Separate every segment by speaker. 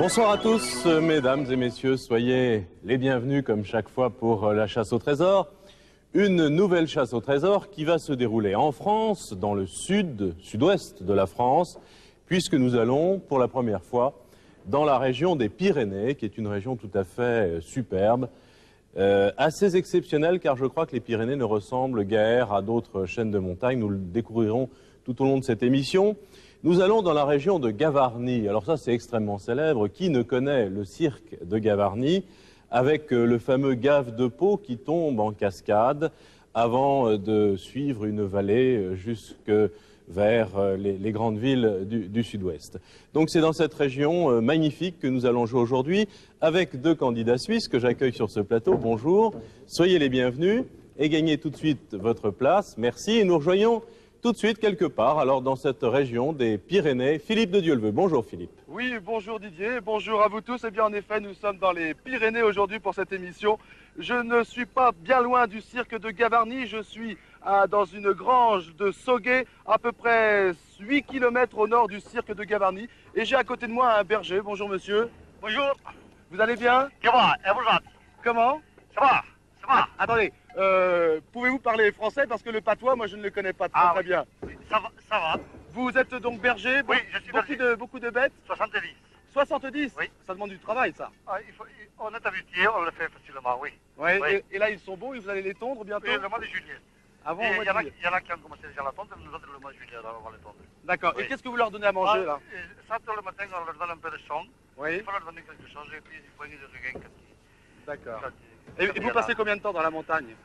Speaker 1: Bonsoir à tous, mesdames et messieurs, soyez les bienvenus comme chaque fois pour la chasse au trésor. Une nouvelle chasse au trésor qui va se dérouler en France, dans le sud-ouest de la France, puisque nous allons pour la première fois dans la région des Pyrénées, qui est une région tout à fait superbe, assez exceptionnelle car je crois que les Pyrénées ne ressemblent guère à d'autres chaînes de montagnes. Nous le découvrirons tout au long de cette émission. Nous allons dans la région de Gavarnie. Alors ça, c'est extrêmement célèbre. Qui ne connaît le cirque de Gavarnie avec le fameux gave de Pau qui tombe en cascade avant de suivre une vallée jusque vers les grandes villes du sud-ouest. Donc c'est dans cette région magnifique que nous allons jouer aujourd'hui avec deux candidats suisses que j'accueille sur ce plateau. Bonjour, soyez les bienvenus et gagnez tout de suite votre place. Merci et nous rejoignons tout de suite quelque part, alors dans cette région des Pyrénées. Philippe de Dieuleveux. Bonjour Philippe.
Speaker 2: Oui, bonjour Didier, bonjour à vous tous. Eh bien en effet, nous sommes dans les Pyrénées aujourd'hui pour cette émission. Je ne suis pas bien loin du cirque de Gavarnie, je suis dans une grange de Sauguet, à peu près 8 km au nord du cirque de Gavarnie. Et j'ai à côté de moi un berger. Bonjour monsieur.
Speaker 3: Bonjour.
Speaker 2: Vous allez bien?
Speaker 3: Ça va, et vous autres?
Speaker 2: Comment?
Speaker 3: Ça va, ça va.
Speaker 2: Attendez, pouvez-vous parler français parce que le patois, moi je ne le connais pas très bien.
Speaker 3: Oui, ça va.
Speaker 2: Vous êtes donc berger?
Speaker 3: Oui, je suis berger.
Speaker 2: Beaucoup de bêtes?
Speaker 3: 70.
Speaker 2: 70?
Speaker 3: Oui.
Speaker 2: Ça demande du travail ça.
Speaker 3: On est habitué, on le fait facilement, oui.
Speaker 2: Ouais,
Speaker 3: Oui.
Speaker 2: et là ils sont beaux et vous allez les tondre bientôt?
Speaker 3: Et le mois de juillet.
Speaker 2: Avant
Speaker 3: Et
Speaker 2: au mois
Speaker 3: il y
Speaker 2: de juillet.
Speaker 3: en a qui ont commencé déjà la tonte, nous autres le mois de juillet, alors on va les tondre.
Speaker 2: D'accord.
Speaker 3: Oui.
Speaker 2: Et qu'est-ce que vous leur donnez à manger là?
Speaker 3: Ça, le matin, on leur donne un peu de son.
Speaker 2: Oui.
Speaker 3: Il faut leur donner quelque chose et puis il faut de regain quand
Speaker 2: D'accord.
Speaker 3: il-
Speaker 2: Et vous passez combien de temps dans la montagne?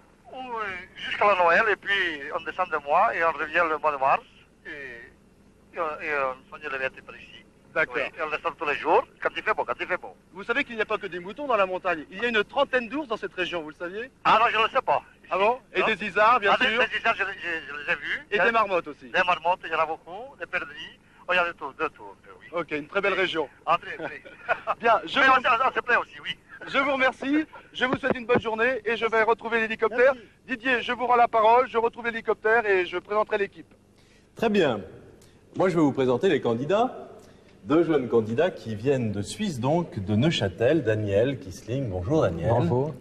Speaker 3: Jusqu'à la Noël, et puis on descend de mois et on revient le mois de mars. Et on soigne les bêtes par ici.
Speaker 2: D'accord.
Speaker 3: Oui, et on les sort tous les jours, quand il fait beau,
Speaker 2: Vous savez qu'il n'y a pas que des moutons dans la montagne. Il y a une trentaine d'ours dans cette région, vous le saviez?
Speaker 3: Ah non, je ne le sais pas.
Speaker 2: Ah bon? Et
Speaker 3: Non.
Speaker 2: des isards, bien sûr.
Speaker 3: Des isards, je les ai vus.
Speaker 2: Et des marmottes aussi.
Speaker 3: Des marmottes, il y en a beaucoup, des perdrix. Oh, il y a de tout, oui.
Speaker 2: Ok, une très belle région.
Speaker 3: Ah, très.
Speaker 2: Bien,
Speaker 3: Mais on se plaît aussi, oui.
Speaker 2: je vous remercie, je vous souhaite une bonne journée et je vais retrouver l'hélicoptère. Didier, je vous rends la parole, je retrouve l'hélicoptère et je présenterai l'équipe.
Speaker 1: Très bien. Moi, je vais vous présenter les candidats. Deux jeunes candidats qui viennent de Suisse, donc de Neuchâtel. Daniel Kissling. Bonjour Daniel.
Speaker 4: Bonjour.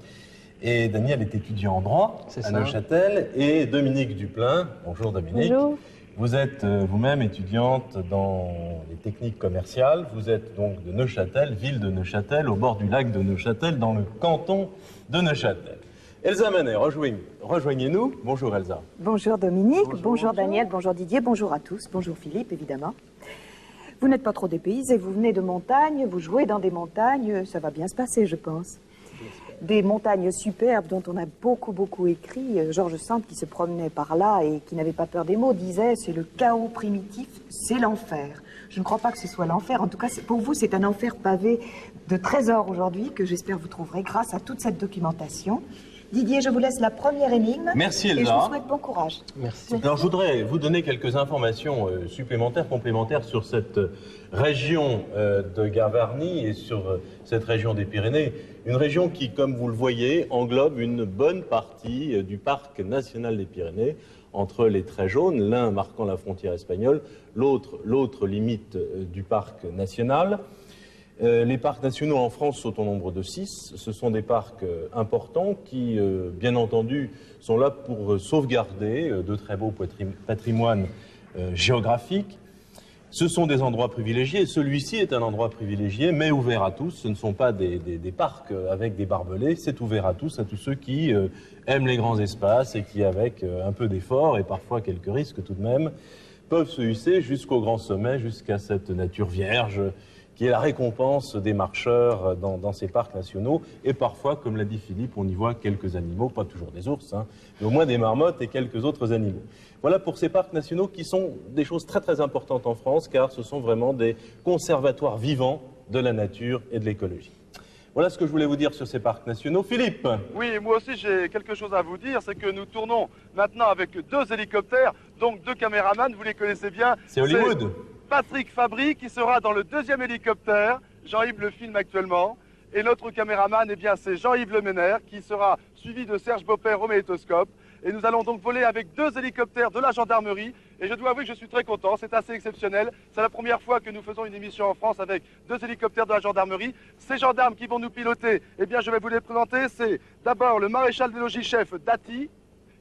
Speaker 1: Et Daniel est étudiant en droit
Speaker 4: C'est
Speaker 1: à
Speaker 4: ça.
Speaker 1: Neuchâtel. Et Dominique Duplain. Bonjour Dominique.
Speaker 5: Bonjour.
Speaker 1: Vous êtes vous-même étudiante dans les techniques commerciales. Vous êtes donc de Neuchâtel, ville de Neuchâtel, au bord du lac de Neuchâtel, dans le canton de Neuchâtel. Elsa Manet, rejoignez-nous. Bonjour Elsa.
Speaker 5: Bonjour Dominique, bonjour Daniel, bonjour Didier, bonjour à tous, bonjour Philippe évidemment. Vous n'êtes pas trop dépaysés, vous venez de montagne, vous jouez dans des montagnes, ça va bien se passer je pense. Des montagnes superbes dont on a beaucoup écrit. Georges Sand qui se promenait par là et qui n'avait pas peur des mots disait c'est le chaos primitif, c'est l'enfer. Je ne crois pas que ce soit l'enfer, en tout cas pour vous c'est un enfer pavé de trésors aujourd'hui que j'espère vous trouverez grâce à toute cette documentation. Didier, je vous laisse la première énigme.
Speaker 1: Merci
Speaker 5: Et je
Speaker 1: Elsa.
Speaker 5: vous souhaite bon courage.
Speaker 4: Merci.
Speaker 1: Alors, je voudrais vous donner quelques informations supplémentaires, complémentaires sur cette région de Gavarnie et sur cette région des Pyrénées. Une région qui, comme vous le voyez, englobe une bonne partie du parc national des Pyrénées, entre les traits jaunes, l'un marquant la frontière espagnole, l'autre limite du parc national. Les parcs nationaux en France sont au nombre de 6. Ce sont des parcs importants qui, bien entendu, sont là pour sauvegarder de très beaux patrimoines géographiques. Ce sont des endroits privilégiés. Celui-ci est un endroit privilégié, mais ouvert à tous. Ce ne sont pas des parcs avec des barbelés. C'est ouvert à tous ceux qui aiment les grands espaces et qui, avec un peu d'effort et parfois quelques risques tout de même, peuvent se hisser jusqu'au grand sommet, jusqu'à cette nature vierge qui est la récompense des marcheurs dans ces parcs nationaux. Et parfois, comme l'a dit Philippe, on y voit quelques animaux, pas toujours des ours, mais au moins des marmottes et quelques autres animaux. Voilà pour ces parcs nationaux qui sont des choses très importantes en France, car ce sont vraiment des conservatoires vivants de la nature et de l'écologie. Voilà ce que je voulais vous dire sur ces parcs nationaux. Philippe.
Speaker 2: Oui, moi aussi j'ai quelque chose à vous dire, c'est que nous tournons maintenant avec deux hélicoptères, donc deux caméramans, vous les connaissez bien.
Speaker 1: C'est Hollywood.
Speaker 2: Patrick Fabry qui sera dans le deuxième hélicoptère, Jean-Yves le filme actuellement, et notre caméraman, eh bien c'est Jean-Yves Leménaire qui sera suivi de Serge Beaupère au magnétoscope. Et nous allons donc voler avec deux hélicoptères de la gendarmerie Et je dois avouer que je suis très content, c'est assez exceptionnel. C'est la première fois que nous faisons une émission en France avec 2 hélicoptères de la gendarmerie. Ces gendarmes qui vont nous piloter, eh bien je vais vous les présenter. C'est d'abord le maréchal des logis-chef Dati,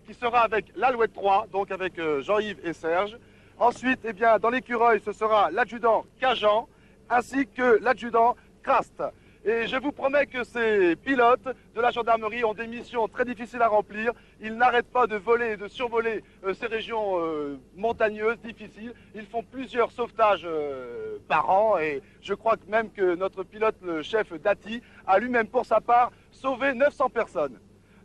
Speaker 2: qui sera avec l'Alouette 3, donc avec Jean-Yves et Serge. Ensuite, eh bien, dans l'écureuil, ce sera l'adjudant Cajan, ainsi que l'adjudant Crast. Et je vous promets que ces pilotes de la gendarmerie ont des missions très difficiles à remplir. Ils n'arrêtent pas de voler et de survoler ces régions montagneuses, difficiles. Ils font plusieurs sauvetages par an et je crois même que notre pilote, le chef Dati, a lui-même pour sa part sauvé 900 personnes.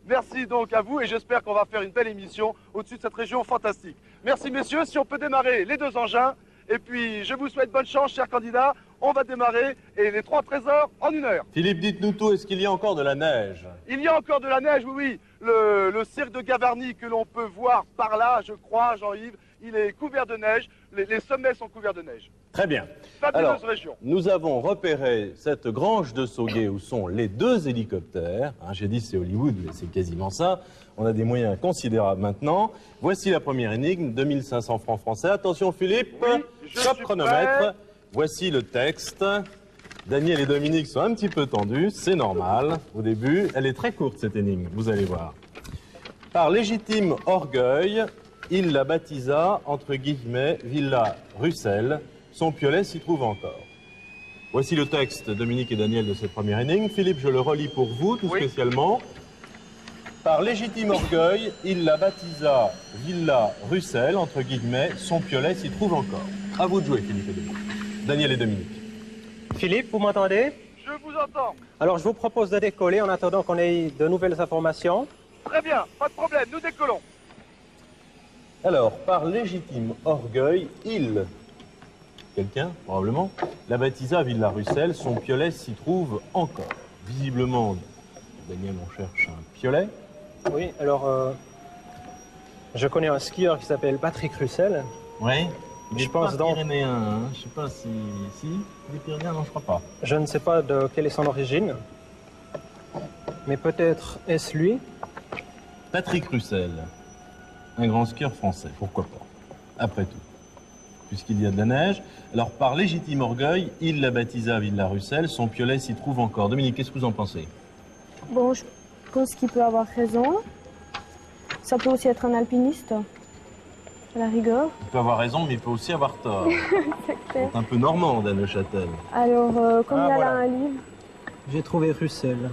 Speaker 2: Merci donc à vous et j'espère qu'on va faire une belle émission au-dessus de cette région fantastique. Merci messieurs, si on peut démarrer les 2 engins. Et puis, je vous souhaite bonne chance, chers candidats. On va démarrer et les 3 trésors en 1 heure.
Speaker 1: Philippe, dites-nous tout, est-ce qu'il y a encore de la neige?
Speaker 2: Il y a encore de la neige, oui, oui. Le cirque de Gavarnie que l'on peut voir par là, je crois, Jean-Yves, il est couvert de neige. Les sommets sont couverts de neige.
Speaker 1: Très bien.
Speaker 2: Fabuleuse région.
Speaker 1: Nous avons repéré cette grange de Sauguet où sont les 2 hélicoptères. Hein, j'ai dit c'est Hollywood, mais c'est quasiment ça. On a des moyens considérables maintenant. Voici la première énigme, 2500 francs français. Attention Philippe,
Speaker 2: Oui,
Speaker 1: top chronomètre. Voici le texte. Daniel et Dominique sont un petit peu tendus, c'est normal au début. Elle est très courte cette énigme, vous allez voir. Par légitime orgueil, il la baptisa, entre guillemets, Villa Russell. Son piolet s'y trouve encore. Voici le texte, Dominique et Daniel, de cette première énigme. Philippe, je le relis pour vous, tout spécialement. Par légitime orgueil, il la baptisa Villa Russell, entre guillemets, son piolet s'y trouve encore. À vous de jouer, Philippe et Dominique. Daniel et Dominique.
Speaker 4: Philippe, vous m'entendez?
Speaker 2: Je vous entends.
Speaker 4: Alors, je vous propose de décoller en attendant qu'on ait de nouvelles informations.
Speaker 2: Très bien, pas de problème, nous décollons.
Speaker 1: Alors, par légitime orgueil, il, quelqu'un, probablement, la baptisa Villa Russell, son piolet s'y trouve encore. Visiblement, Daniel, on cherche un piolet.
Speaker 4: Oui, alors, je connais un skieur qui s'appelle Patrick Russell.
Speaker 1: Oui.
Speaker 4: Je pense donc.
Speaker 1: Pyrénéen, hein. Je sais pas si des Pyrénéens, non, je crois pas.
Speaker 4: Je ne sais pas de quelle est son origine, mais peut-être est-ce lui.
Speaker 1: Patrick Russell, un grand skieur français, pourquoi pas, après tout, puisqu'il y a de la neige. Alors, par légitime orgueil, il la baptisa Villa Russell, son piolet s'y trouve encore. Dominique, qu'est-ce que vous en pensez?
Speaker 6: Bon, je pense qu'il peut avoir raison. Ça peut aussi être un alpiniste, à la rigueur.
Speaker 1: Il peut avoir raison, mais il peut aussi avoir tort. C'est un peu normand, à Neuchâtel.
Speaker 6: Alors, comme il y a
Speaker 4: voilà.
Speaker 6: là un livre,
Speaker 4: J'ai trouvé Russell.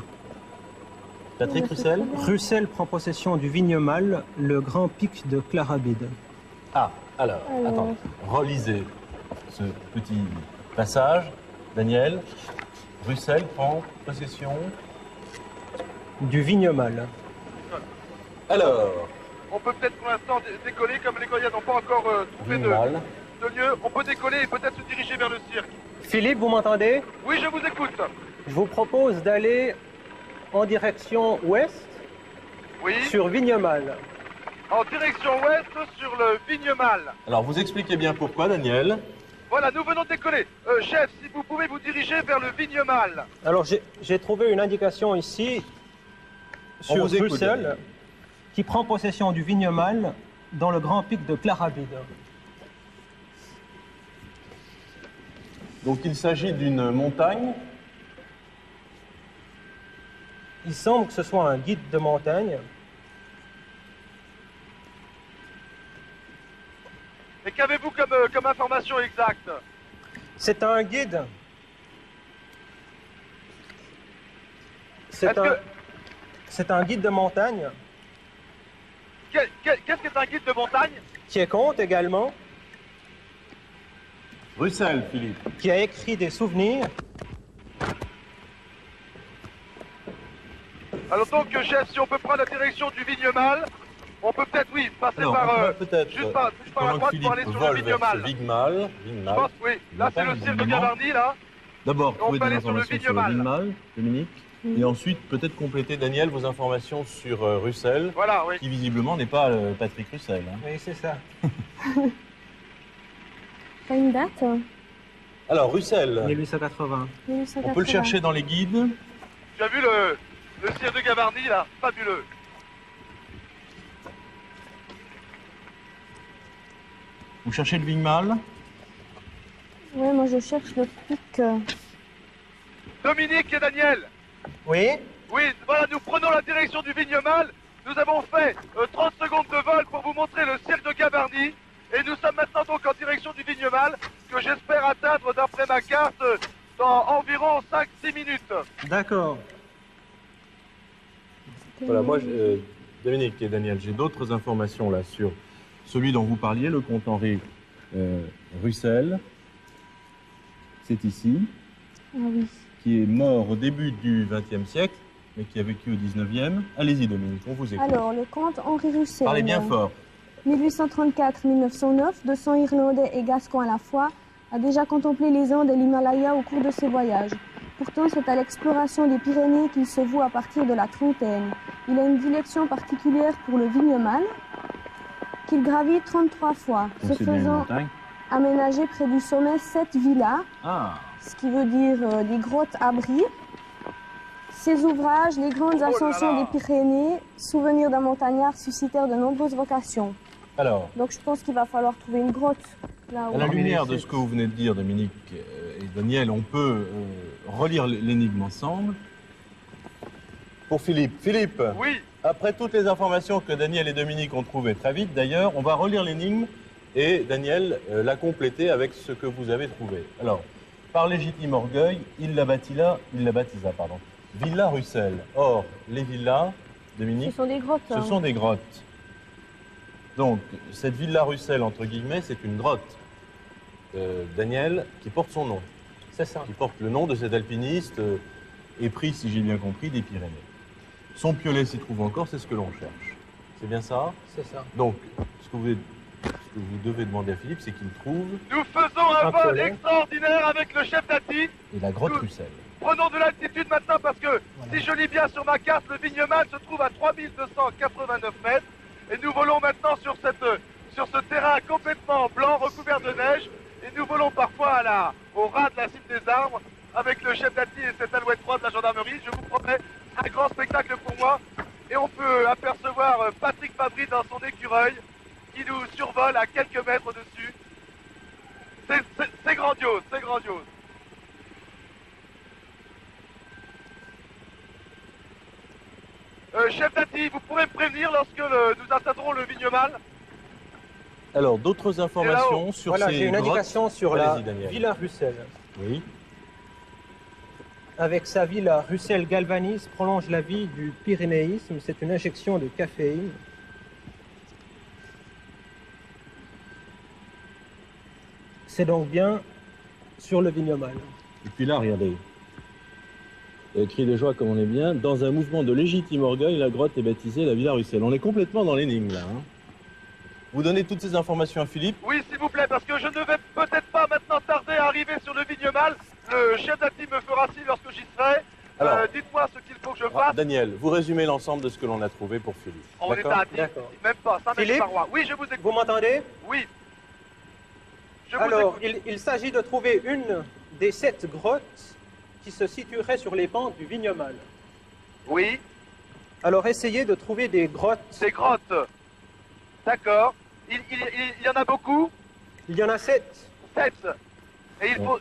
Speaker 1: Patrick Russell?
Speaker 4: Russell prend possession du Vignemale, le grand pic de Clarabide.
Speaker 1: Ah, alors, attendez, relisez ce petit passage. Daniel, Russell prend possession.
Speaker 4: Du Vignemale.
Speaker 1: Alors,
Speaker 2: On peut peut-être pour l'instant décoller, comme les candidats n'ont pas encore trouvé de
Speaker 1: Vignemale.
Speaker 2: lieu. On peut décoller et peut-être se diriger vers le cirque.
Speaker 4: Philippe, vous m'entendez?
Speaker 2: Oui, je vous écoute.
Speaker 4: Je vous propose d'aller en direction ouest
Speaker 2: Oui,
Speaker 4: sur Vignemale.
Speaker 2: en direction ouest sur le Vignemale.
Speaker 1: Alors, vous expliquez bien pourquoi, Daniel.
Speaker 2: Voilà, nous venons de décoller. Chef, si vous pouvez vous diriger vers le Vignemale.
Speaker 4: Alors, j'ai trouvé une indication ici
Speaker 1: On
Speaker 4: sur
Speaker 1: vous écoute,
Speaker 4: Russell
Speaker 1: Daniel.
Speaker 4: qui prend possession du Vignemale dans le grand pic de Clarabide.
Speaker 1: Donc, il s'agit d'une montagne.
Speaker 4: Il semble que ce soit un guide de montagne.
Speaker 2: Et qu'avez-vous comme information exacte?
Speaker 4: C'est un guide. C'est un guide de montagne
Speaker 2: Qu'est-ce qu'est un guide de montagne?
Speaker 4: qui est conte également,
Speaker 1: Russell, Philippe.
Speaker 4: qui a écrit des souvenirs.
Speaker 2: Alors donc, chef, si on peut prendre la direction du Vignemale, on peut peut-être, oui, passer
Speaker 1: Alors,
Speaker 2: par,
Speaker 1: on va peut-être,
Speaker 2: juste par la
Speaker 1: pendant que
Speaker 2: droite
Speaker 1: Philippe
Speaker 2: pour aller sur le
Speaker 1: vole vers ce
Speaker 2: Vignemale.
Speaker 1: Vignemale.
Speaker 2: Je pense, oui. Là, c'est le cirque de Gavarnie, là.
Speaker 1: D'abord,
Speaker 2: On
Speaker 1: trouver
Speaker 2: peut
Speaker 1: des
Speaker 2: aller sur le
Speaker 1: informations sur le
Speaker 2: Vignemale.
Speaker 1: Vignemale, Dominique. Et ensuite, peut-être compléter, Daniel, vos informations sur Russell,
Speaker 2: Voilà, oui.
Speaker 1: qui visiblement n'est pas Patrick Russell. Hein.
Speaker 4: Oui, c'est ça.
Speaker 6: t'as une date?
Speaker 1: Alors, Russell,
Speaker 4: 1880.
Speaker 1: on peut le chercher dans les guides.
Speaker 2: Tu as vu le cirque de Gavarnie, là? Fabuleux.
Speaker 1: Vous cherchez le Vigmal?
Speaker 6: Oui, moi je cherche le pic.
Speaker 2: Dominique et Daniel.
Speaker 4: Oui?
Speaker 2: Oui, voilà, nous prenons la direction du Vignemal. Nous avons fait 30 secondes de vol pour vous montrer le cirque de Gavarnie. Et nous sommes maintenant donc en direction du Vignemal, que j'espère atteindre d'après ma carte dans environ 5-6 minutes.
Speaker 4: D'accord.
Speaker 1: Voilà, moi, Dominique et Daniel, j'ai d'autres informations là sur celui dont vous parliez, le comte Henri Russell. C'est ici.
Speaker 6: Ah oui.
Speaker 1: Qui est mort au début du XXe siècle, mais qui a vécu au XIXe. Allez-y, Dominique, on vous écoute.
Speaker 6: Alors, le comte Henri Russell.
Speaker 1: Parlez bien fort.
Speaker 6: 1834-1909, de sang irlandais et gascon à la fois, a déjà contemplé les Andes et l'Himalaya au cours de ses voyages. Pourtant, c'est à l'exploration des Pyrénées qu'il se voue à partir de la trentaine. Il a une dilection particulière pour le Vignemal, qu'il gravit 33 fois, se faisant aménager près du sommet 7 villas, ce qui veut dire des grottes abris. Ses ouvrages, les grandes ascensions des Pyrénées, souvenirs d'un montagnard, suscitèrent de nombreuses vocations.
Speaker 1: Alors,
Speaker 6: Donc je pense qu'il va falloir trouver une grotte là
Speaker 1: à la lumière de ce que vous venez de dire, Dominique et Daniel, on peut relire l'énigme ensemble. Pour Philippe. Philippe,
Speaker 2: Oui.
Speaker 1: après toutes les informations que Daniel et Dominique ont trouvées très vite, d'ailleurs, on va relire l'énigme et Daniel l'a complétée avec ce que vous avez trouvé. Alors, par légitime orgueil, il la baptisa, Villa Russell. Or, les villas, Dominique,
Speaker 6: Ce sont des grottes.
Speaker 1: ce sont des grottes. Donc, cette Villa Russell, entre guillemets, c'est une grotte, Daniel, qui porte son nom.
Speaker 4: C'est ça.
Speaker 1: Qui porte le nom de cet alpiniste épris, si j'ai bien compris, des Pyrénées. Son piolet s'y trouve encore, c'est ce que l'on cherche. C'est bien ça?
Speaker 4: C'est ça.
Speaker 1: Donc, ce que vous devez demander à Philippe, c'est qu'il trouve...
Speaker 2: Nous faisons un
Speaker 4: Un
Speaker 2: vol
Speaker 4: piolet.
Speaker 2: extraordinaire avec le chef d'Ati.
Speaker 1: Et la grotte
Speaker 2: Nous-
Speaker 1: Russell.
Speaker 2: Prenons de l'altitude maintenant parce que, si je lis bien sur ma carte, le Vignemal se trouve à 3289 mètres. Et nous volons maintenant sur ce terrain complètement blanc, recouvert de neige. Et nous volons parfois au ras de la cime des arbres avec le chef d'Ati et cette alouette 3 de la gendarmerie. Je vous promets un grand spectacle pour moi. Et on peut apercevoir Patrick Fabry dans son écureuil qui nous survole à quelques mètres au-dessus. C'est grandiose, c'est grandiose. Chef d'Ati, vous pourrez me prévenir lorsque nous atteindrons le Vignemal?
Speaker 1: Alors, d'autres informations sur
Speaker 4: Voilà,
Speaker 1: ces
Speaker 4: j'ai une
Speaker 1: grottes.
Speaker 4: indication sur la
Speaker 1: Allez-y, Daniel.
Speaker 4: Villa Russell.
Speaker 1: Oui.
Speaker 4: Avec sa villa, Russell galvanise prolonge la vie du pyrénéisme. C'est une injection de caféine. C'est donc bien sur le Vignemal.
Speaker 1: Et puis là, regardez. Cri de joie comme on est bien. Dans un mouvement de légitime orgueil, la grotte est baptisée la Villa Russell. On est complètement dans l'énigme là. Hein. Vous donnez toutes ces informations à Philippe.
Speaker 2: Oui, s'il vous plaît, parce que je ne vais peut-être pas maintenant tarder à arriver sur le Vignemal. Le chef d'Ati me fera signe lorsque j'y serai.
Speaker 1: Alors.
Speaker 2: Dites-moi ce qu'il faut que je
Speaker 1: Ah,
Speaker 2: fasse.
Speaker 1: Daniel, vous résumez l'ensemble de ce que l'on a trouvé pour Philippe.
Speaker 2: On est
Speaker 1: D'accord
Speaker 2: à 10,
Speaker 4: D'accord.
Speaker 2: même pas, 5 mètres
Speaker 4: Philippe
Speaker 2: par roi. Oui, je vous écoute.
Speaker 4: Vous m'entendez?
Speaker 2: Oui. Je vous
Speaker 4: Alors,
Speaker 2: écoute.
Speaker 4: il s'agit de trouver une des 7 grottes qui se situerait sur les pentes du Vignemal.
Speaker 2: Oui,
Speaker 4: Alors, essayez de trouver des grottes.
Speaker 2: ces grottes. D'accord. Il y en a beaucoup.
Speaker 4: Il y en a 7.
Speaker 2: 7. Et il faut...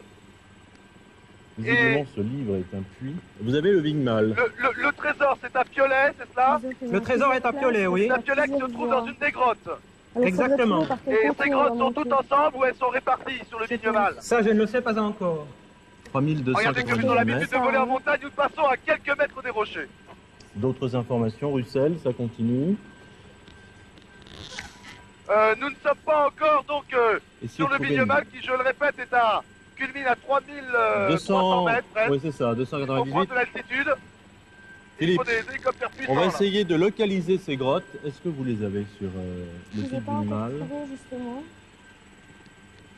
Speaker 1: Visiblement, ce livre est un puits. Vous avez le Vigmal.
Speaker 2: Le trésor, c'est un piolet, c'est cela?
Speaker 4: Le trésor est un piolet, oui.
Speaker 2: C'est un piolet qui se trouve dans une des grottes.
Speaker 4: Exactement.
Speaker 2: Et ces grottes sont toutes ensemble ou elles sont réparties sur le Vignemal?
Speaker 4: Ça, je ne le sais pas encore.
Speaker 2: Regardez que nous avons
Speaker 1: 3290
Speaker 2: l'habitude
Speaker 1: mètres.
Speaker 2: de voler en montagne, nous passons à quelques mètres des rochers.
Speaker 1: D'autres informations, Russell, ça continue.
Speaker 2: Nous ne sommes pas encore donc
Speaker 1: Essayez
Speaker 2: sur
Speaker 1: de
Speaker 2: le
Speaker 1: trouver
Speaker 2: Vignemal qui, je le répète, culmine à 3300
Speaker 1: 200,
Speaker 2: mètres presque.
Speaker 1: oui c'est ça,
Speaker 2: Il faut
Speaker 1: 298.
Speaker 2: prendre de l'altitude. Il
Speaker 1: Philippe,
Speaker 2: faut des hélicoptères puissants.
Speaker 1: on va
Speaker 2: là.
Speaker 1: essayer de localiser ces grottes. Est-ce que vous les avez sur
Speaker 6: Je
Speaker 1: le
Speaker 6: ne
Speaker 1: site
Speaker 6: l'ai pas encore
Speaker 1: Vigmal?
Speaker 6: trouvé, justement.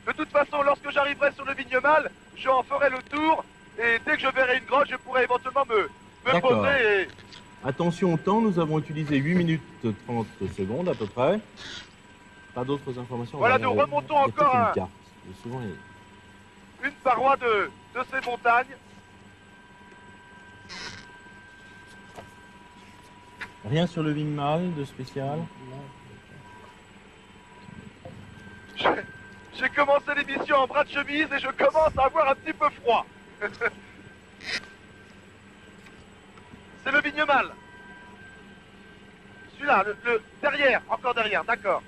Speaker 2: De toute façon, lorsque j'arriverai sur le Vignemal, je en ferai le tour. Et dès que je verrai une grotte, je pourrai éventuellement me
Speaker 1: D'accord.
Speaker 2: poser et...
Speaker 1: Attention au temps, nous avons utilisé 8 minutes 30 secondes à peu près. Pas d'autres informations.
Speaker 2: Voilà,
Speaker 1: On va
Speaker 2: nous
Speaker 1: regarder.
Speaker 2: remontons
Speaker 1: Il y a peut-être
Speaker 2: encore
Speaker 1: une
Speaker 2: un-
Speaker 1: carte. Et souvent, il y a-
Speaker 2: une paroi de ces montagnes.
Speaker 1: Rien sur le Vigmal de spécial?
Speaker 2: J'ai commencé l'émission en bras de chemise et je commence à avoir un petit peu froid. C'est le Vignemale. Celui-là, le derrière, encore derrière, d'accord.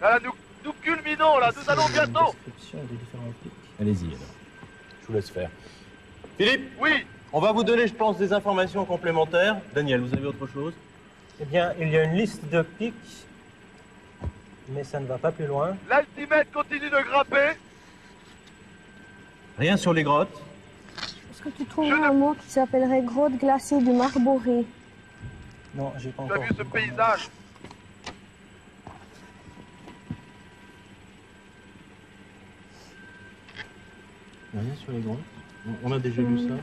Speaker 2: Là, nous culminons, là, nous allons bientôt.
Speaker 1: Allez-y alors. Je vous laisse faire. Philippe,
Speaker 2: Oui,
Speaker 1: on va vous donner, je pense, des informations complémentaires. Daniel, vous avez autre chose?
Speaker 4: Eh bien, il y a une liste de pics, mais ça ne va pas plus loin.
Speaker 2: l'altimètre continue de grimper.
Speaker 1: Rien sur les grottes?
Speaker 6: Est-ce que tu trouverais un mot qui s'appellerait grotte glacée du Marboré?
Speaker 4: Non, j'ai pas
Speaker 2: Tu as
Speaker 4: encore.
Speaker 2: vu ce paysage?
Speaker 1: Rien sur les grottes. On a déjà vu ça.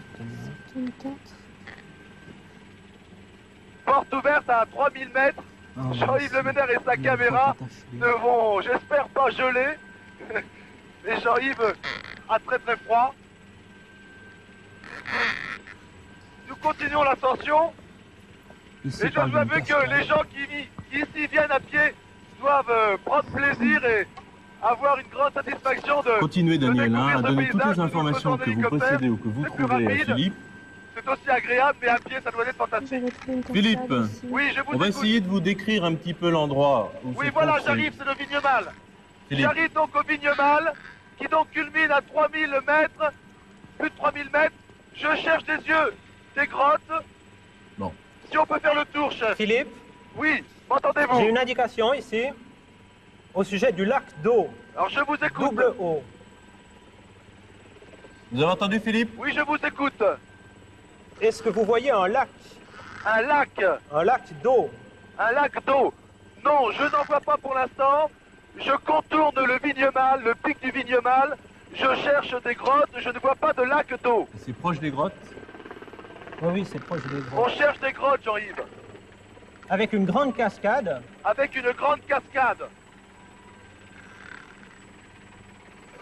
Speaker 2: Porte ouverte à 3000 mètres. Jean-Yves Le Ménère et sa caméra ne vont, j'espère, pas geler. Et Jean-Yves a très très froid. Nous continuons l'ascension. Et je dois avouer que les gens qui ici viennent à pied doivent prendre plaisir et avoir une grande satisfaction de
Speaker 1: Continuez, Daniel,
Speaker 2: découvrir
Speaker 1: à
Speaker 2: ce
Speaker 1: donner toutes
Speaker 2: paysage
Speaker 1: les
Speaker 2: que nous
Speaker 1: informations
Speaker 2: faisons en
Speaker 1: que vous
Speaker 2: hélicoptère.
Speaker 1: possédez ou que vous
Speaker 2: C'est plus
Speaker 1: trouvez à
Speaker 2: rapide.
Speaker 1: Philippe.
Speaker 2: C'est aussi agréable, mais à pied, ça doit être fantastique.
Speaker 6: J'avais trouvé une
Speaker 1: Philippe,
Speaker 6: cascade ici.
Speaker 2: Oui, je vous
Speaker 1: On va
Speaker 2: écoute.
Speaker 1: essayer de vous décrire un petit peu l'endroit où
Speaker 2: Oui,
Speaker 1: se
Speaker 2: voilà,
Speaker 1: trouve
Speaker 2: j'arrive, c'est le Vignemale.
Speaker 1: Philippe.
Speaker 2: J'arrive donc au Vignemale, qui donc culmine à 3000 mètres, plus de 3000 mètres. Je cherche des yeux, des grottes.
Speaker 1: Bon.
Speaker 2: Si on peut faire le tour, chef.
Speaker 4: Philippe,
Speaker 2: Oui,
Speaker 4: j'ai
Speaker 2: m'entendez-vous?
Speaker 4: une indication ici au sujet du lac d'eau,
Speaker 2: Alors je vous écoute.
Speaker 4: double O.
Speaker 1: Vous avez entendu, Philippe?
Speaker 2: Oui, je vous écoute.
Speaker 4: Est-ce que vous voyez un lac
Speaker 2: Un lac
Speaker 4: d'eau?
Speaker 2: d'eau. Non, je n'en vois pas pour l'instant. Je contourne le Vignemale, le pic du Vignemale. Je cherche des grottes, je ne vois pas de lac d'eau.
Speaker 1: C'est proche des grottes?
Speaker 4: Oui, c'est proche des
Speaker 2: On
Speaker 4: grottes.
Speaker 2: cherche des grottes, Jean-Yves,
Speaker 4: Avec une grande cascade.
Speaker 2: avec une grande cascade.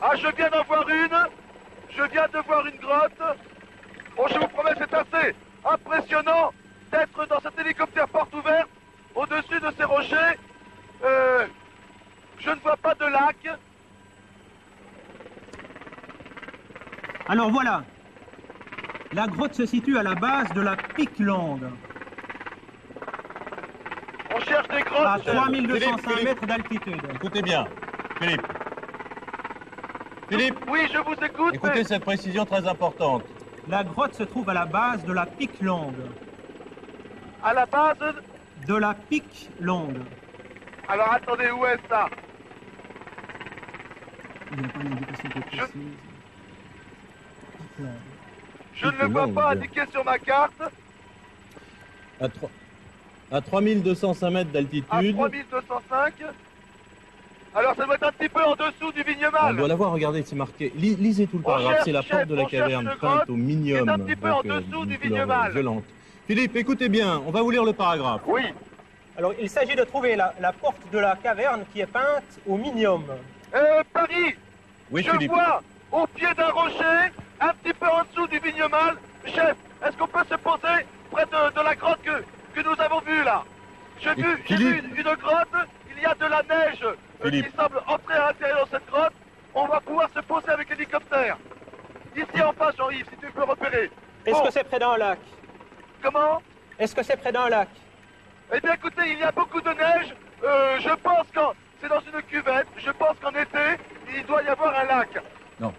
Speaker 2: Ah, je viens d'en voir une. Je viens de voir une grotte. Bon, je vous promets, c'est assez impressionnant d'être dans cet hélicoptère porte ouverte, au-dessus de ces rochers. Je ne vois pas de lac.
Speaker 4: Alors voilà. La grotte se situe à la base de la pique longue,
Speaker 2: On cherche des
Speaker 4: à
Speaker 2: grottes. chef.
Speaker 4: 3205
Speaker 1: Philippe.
Speaker 4: mètres d'altitude.
Speaker 1: Écoutez bien, Philippe. Philippe,
Speaker 2: Oui, je vous écoute.
Speaker 1: écoutez
Speaker 2: mais
Speaker 1: cette précision très importante.
Speaker 4: La grotte se trouve à la base de la pique longue.
Speaker 2: à la base.
Speaker 4: De la pique longue.
Speaker 2: Alors attendez, où est ça?
Speaker 4: Il n'y a pas d'indication qui est
Speaker 2: Je-
Speaker 4: précise. Pique longue.
Speaker 2: Je ne le vois pas indiqué sur ma carte.
Speaker 1: À 3205 mètres
Speaker 2: À
Speaker 1: d'altitude.
Speaker 2: 3205. Alors ça doit être un petit peu en dessous du
Speaker 1: On
Speaker 2: Vignemale.
Speaker 1: doit l'avoir, regardez, c'est marqué. Lisez tout le
Speaker 2: On
Speaker 1: paragraphe.
Speaker 2: cherche,
Speaker 1: C'est la
Speaker 2: chef,
Speaker 1: porte de la
Speaker 2: on cherche
Speaker 1: caverne
Speaker 2: une
Speaker 1: peinte
Speaker 2: grotte
Speaker 1: au minium.
Speaker 2: qui est un petit peu en dessous
Speaker 1: d'une
Speaker 2: du
Speaker 1: couleur
Speaker 2: Vignemale.
Speaker 1: violente. Philippe, écoutez bien, on va vous lire le paragraphe.
Speaker 2: Oui.
Speaker 4: Alors, il s'agit de trouver la porte de la caverne qui est peinte au minium.
Speaker 2: Paris,
Speaker 1: Oui,
Speaker 2: je
Speaker 1: Philippe.
Speaker 2: vois au pied d'un rocher, un petit peu en dessous du Vignemale. Chef, est-ce qu'on peut se poser près de la grotte que nous avons vue là? J'ai
Speaker 1: Et
Speaker 2: vu
Speaker 1: Philippe.
Speaker 2: une grotte, il y a de la neige
Speaker 1: Philippe.
Speaker 2: qui semble entrer à l'intérieur de cette grotte. On va pouvoir se poser avec l'hélicoptère. Ici en face, Jean-Yves, si tu peux repérer.
Speaker 4: Est-ce
Speaker 2: Bon,
Speaker 4: que c'est près d'un lac?
Speaker 2: comment?
Speaker 4: Est-ce que c'est près d'un lac?
Speaker 2: Eh bien écoutez, il y a beaucoup de neige. Je pense que c'est dans une cuvette. Je pense qu'en été, il doit y avoir un lac.
Speaker 1: Non.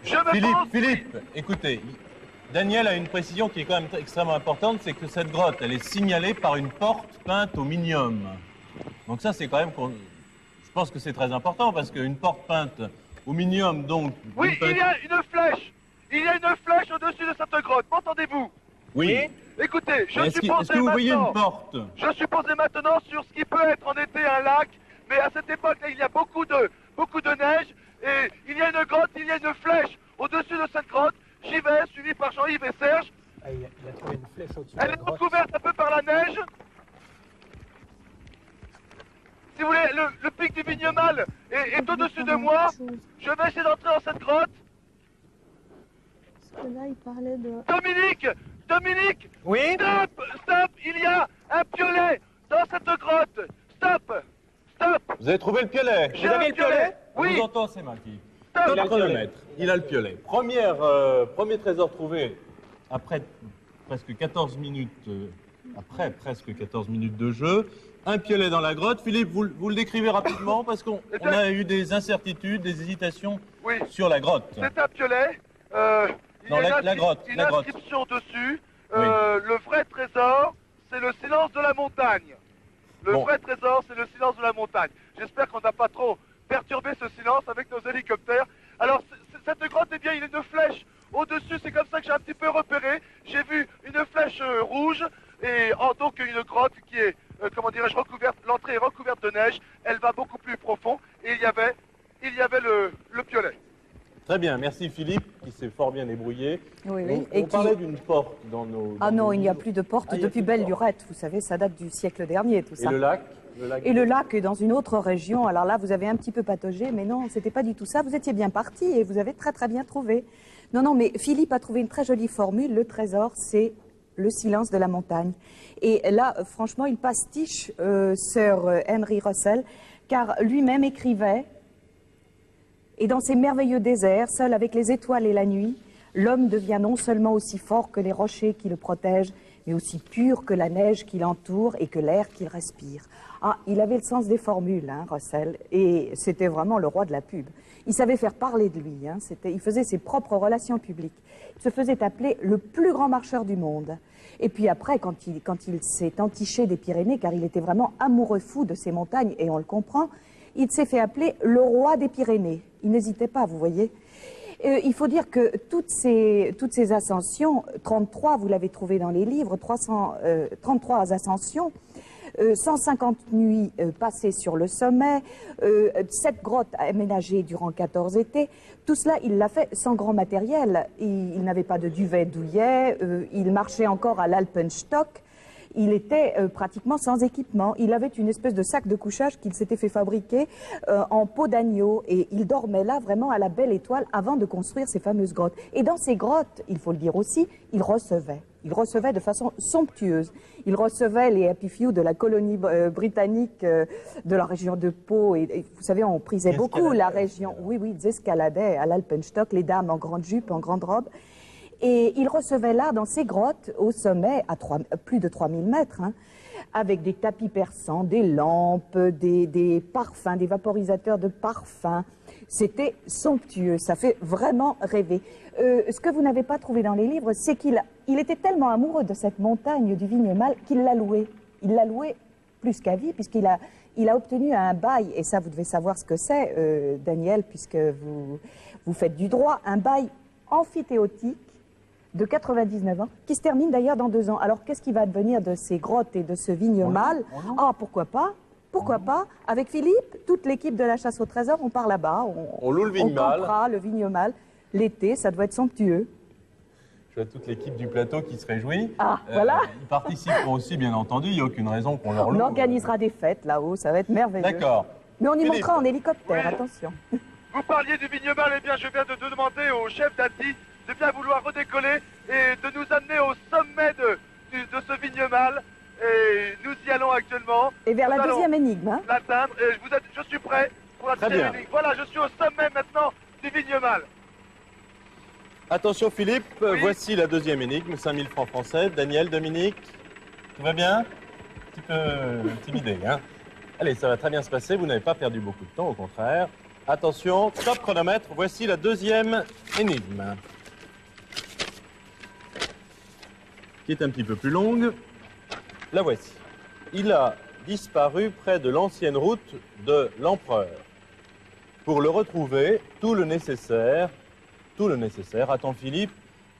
Speaker 2: Je me pense...
Speaker 1: Philippe, écoutez, Daniel a une précision qui est quand même extrêmement importante, c'est que cette grotte, elle est signalée par une porte peinte au minium. Donc ça, c'est quand même... Je pense que c'est très important, parce qu'une porte peinte au minium, donc...
Speaker 2: Oui,
Speaker 1: une
Speaker 2: il y a une flèche. Il y a une flèche au-dessus de cette grotte. M'entendez-vous?
Speaker 1: Oui.
Speaker 2: Écoutez, je
Speaker 1: Est-ce
Speaker 2: suis
Speaker 1: que, est-ce
Speaker 2: posé
Speaker 1: que vous voyez
Speaker 2: maintenant...
Speaker 1: une porte?
Speaker 2: Je suis posé maintenant sur ce qui peut être en été un lac, mais à cette époque-là, il y a beaucoup de neige, et il y a une grotte, il y a une flèche au-dessus de cette grotte. J'y vais, suivi par Jean-Yves et Serge.
Speaker 4: Ah, il a trouvé une flèche au-dessus de
Speaker 2: Elle
Speaker 4: la
Speaker 2: est
Speaker 4: grotte.
Speaker 2: recouverte un peu par la neige. Si vous voulez, le pic du Vignemale est au-dessus de moi. Je vais essayer d'entrer dans cette grotte.
Speaker 6: que là, il parlait de...
Speaker 2: Dominique,
Speaker 4: Oui?
Speaker 2: stop, il y a un piolet dans cette grotte. Stop.
Speaker 1: Vous avez trouvé le piolet?
Speaker 2: J'ai
Speaker 4: avez
Speaker 2: un
Speaker 4: le piolet?
Speaker 2: Oui.
Speaker 1: Vous entendez, c'est Marty.
Speaker 2: Stop.
Speaker 1: Il a le chronomètre. Il a le piolet. Premier trésor trouvé après presque 14 minutes. Après presque 14 minutes de jeu. Un piolet dans la grotte. Philippe, vous le décrivez rapidement parce qu'on a eu des incertitudes, des hésitations
Speaker 2: Oui.
Speaker 1: sur la grotte.
Speaker 2: C'est un piolet. Il
Speaker 1: Non,
Speaker 2: y a
Speaker 1: la grotte,
Speaker 2: une
Speaker 1: la grotte.
Speaker 2: inscription dessus.
Speaker 1: Oui.
Speaker 2: Le vrai trésor, c'est le silence de la montagne. Le
Speaker 1: Bon.
Speaker 2: vrai trésor, c'est le silence de la montagne. J'espère qu'on n'a pas trop perturbé ce silence avec nos hélicoptères. Alors, cette grotte, eh bien, il y a une flèche au-dessus. C'est comme ça que j'ai un petit peu repéré. J'ai vu une flèche rouge et donc une grotte qui est, comment dirais-je, recouverte. L'entrée est recouverte de neige. Elle va beaucoup plus profond. Et il y avait le piolet.
Speaker 1: Très bien, merci Philippe, qui s'est fort bien débrouillé.
Speaker 5: Oui, oui.
Speaker 1: On parlait d'une porte dans nos...
Speaker 5: Ah
Speaker 1: dans
Speaker 5: non,
Speaker 1: nos
Speaker 5: il n'y a
Speaker 1: livres.
Speaker 5: plus de porte
Speaker 1: Ah, il y a
Speaker 5: depuis
Speaker 1: plus de
Speaker 5: belle
Speaker 1: porte.
Speaker 5: lurette. Vous savez, ça date du siècle dernier, tout
Speaker 1: Et
Speaker 5: ça.
Speaker 1: le lac
Speaker 5: Et le lac est dans une autre région. Alors là, vous avez un petit peu pataugé, mais non, c'était pas du tout ça. Vous étiez bien parti et vous avez très très bien trouvé. Non, mais Philippe a trouvé une très jolie formule. Le trésor, c'est le silence de la montagne. Et là, franchement, il pastiche Sir Henry Russell, car lui-même écrivait. Et dans ces merveilleux déserts, seul avec les étoiles et la nuit, l'homme devient non seulement aussi fort que les rochers qui le protègent, mais aussi pur que la neige qui l'entoure et que l'air qu'il respire. Ah, il avait le sens des formules, hein, Russell, et c'était vraiment le roi de la pub. Il savait faire parler de lui, hein, il faisait ses propres relations publiques. Il se faisait appeler le plus grand marcheur du monde. Et puis après, quand il s'est entiché des Pyrénées, car il était vraiment amoureux fou de ces montagnes, et on le comprend, il s'est fait appeler le roi des Pyrénées. Il n'hésitait pas, vous voyez. Il faut dire que toutes ces ascensions, 33, vous l'avez trouvé dans les livres, 33 ascensions, 150 nuits passées sur le sommet, 7 grottes aménagées durant 14 étés, tout cela, il l'a fait sans grand matériel. Il n'avait pas de duvet douillet, il marchait encore à l'Alpenstock. Il était pratiquement sans équipement. Il avait une espèce de sac de couchage qu'il s'était fait fabriquer en peau d'agneau. Et il dormait là vraiment à la belle étoile avant de construire ces fameuses grottes. Et dans ces grottes, il faut le dire aussi, il recevait. Il recevait de façon somptueuse. Il recevait les happy few de la colonie britannique de la région de Pau. Et vous savez, on prisait beaucoup la région. Oui, ils escaladaient à l'Alpenstock, les dames en grande jupe, en grande robe. Et il recevait là, dans ces grottes, au sommet, à plus de 3000 mètres, hein, avec des tapis persans, des lampes, des parfums, des vaporisateurs de parfums. C'était somptueux, ça fait vraiment rêver. Ce que vous n'avez pas trouvé dans les livres, c'est qu'il était tellement amoureux de cette montagne du Vignemale qu'il l'a louée. Il l'a louée plus qu'à vie, puisqu'il a obtenu un bail, et ça vous devez savoir ce que c'est, Daniel, puisque vous faites du droit, un bail amphithéotique de 99 ans, qui se termine d'ailleurs dans 2 ans. Alors, qu'est-ce qui va devenir de ces grottes et de ce Vignemale? Ah, pourquoi pas? Pourquoi pas? Avec Philippe, toute l'équipe de la chasse au trésor, on part là-bas.
Speaker 1: On loue le
Speaker 5: On
Speaker 1: Vignemale.
Speaker 5: campera le Vignemale. L'été, ça doit être somptueux.
Speaker 1: Je vois toute l'équipe du plateau qui se réjouit.
Speaker 5: Ah, voilà.
Speaker 1: Ils participeront aussi, bien entendu. Il n'y a aucune raison qu'on leur
Speaker 5: On
Speaker 1: loue.
Speaker 5: organisera des fêtes là-haut, ça va être merveilleux.
Speaker 1: D'accord.
Speaker 5: Mais on y
Speaker 1: Philippe.
Speaker 5: montera en hélicoptère,
Speaker 2: Oui.
Speaker 5: attention.
Speaker 2: Vous parliez du Vignemale, eh bien je viens de demander au chef d'Andy de bien vouloir redécoller et de nous amener au sommet de ce Vignemale. Et nous y allons actuellement.
Speaker 5: Et vers
Speaker 2: Nous
Speaker 5: la
Speaker 2: allons
Speaker 5: deuxième énigme, hein.
Speaker 2: l'atteindre et je suis prêt pour la
Speaker 1: Très
Speaker 2: deuxième
Speaker 1: bien.
Speaker 2: énigme. Voilà, je suis au sommet maintenant du Vignemale.
Speaker 1: Attention Philippe,
Speaker 2: Oui.
Speaker 1: voici la deuxième énigme, 5000 francs français. Daniel, Dominique, tout va bien? Un petit peu intimidé, hein? Allez, ça va très bien se passer, vous n'avez pas perdu beaucoup de temps, au contraire. Attention, top chronomètre, voici la deuxième énigme. Qui est un petit peu plus longue. La voici. Il a disparu près de l'ancienne route de l'empereur. Pour le retrouver, tout le nécessaire, attend Philippe,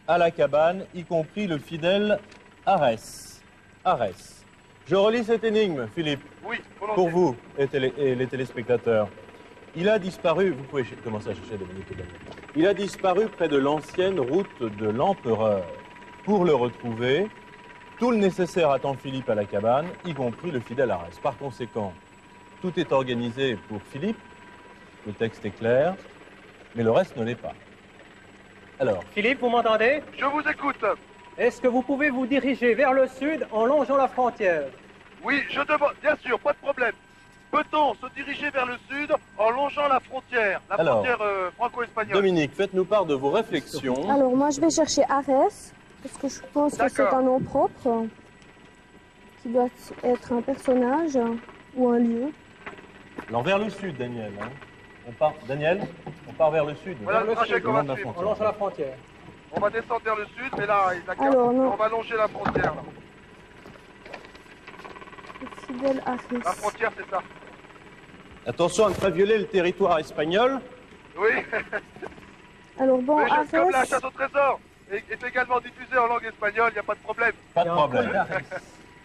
Speaker 1: à la cabane, y compris le fidèle Arès. Arès. Je relis cette énigme, Philippe,
Speaker 2: Oui, volontiers.
Speaker 1: pour vous et les téléspectateurs. Il a disparu, vous pouvez commencer à chercher Dominique et Daniel. Il a disparu près de l'ancienne route de l'empereur. Pour le retrouver, tout le nécessaire attend Philippe à la cabane, y compris le fidèle Arès. Par conséquent, tout est organisé pour Philippe, le texte est clair, mais le reste ne l'est pas. Alors,
Speaker 4: Philippe, vous m'entendez?
Speaker 2: Je vous écoute.
Speaker 4: Est-ce que vous pouvez vous diriger vers le sud en longeant la frontière?
Speaker 2: Oui, je demande, bien sûr, pas de problème. Peut-on se diriger vers le sud en longeant la frontière
Speaker 1: Alors,
Speaker 2: franco-espagnole?
Speaker 1: Dominique, faites-nous part de vos réflexions.
Speaker 6: Alors moi je vais chercher Arès, parce que je pense que c'est
Speaker 2: D'accord.
Speaker 6: un nom propre, qui doit être un personnage ou un lieu.
Speaker 1: Alors, vers le sud, Daniel. Hein. Daniel, on part vers le sud.
Speaker 2: Voilà
Speaker 4: Vers
Speaker 2: le
Speaker 4: le
Speaker 2: trajet
Speaker 4: sud,
Speaker 2: qu'on
Speaker 1: le long de
Speaker 2: va
Speaker 1: la
Speaker 2: suivre.
Speaker 4: En
Speaker 1: frontière.
Speaker 4: longeant la frontière.
Speaker 2: On va descendre vers le sud, mais là, d'accord,
Speaker 6: Alors, non.
Speaker 2: on va longer la frontière. Là.
Speaker 6: Fidèle
Speaker 2: La
Speaker 6: Arès.
Speaker 2: frontière, c'est ça.
Speaker 1: Attention à ne pas violer le territoire espagnol.
Speaker 2: Oui,
Speaker 6: Alors bon,
Speaker 2: mais comme la
Speaker 6: Arès,
Speaker 2: chasse au trésor est également diffusée en langue espagnole, il n'y a pas de problème.
Speaker 1: Pas
Speaker 4: Il
Speaker 1: de
Speaker 4: y a un col
Speaker 1: problème.
Speaker 4: d'Arès.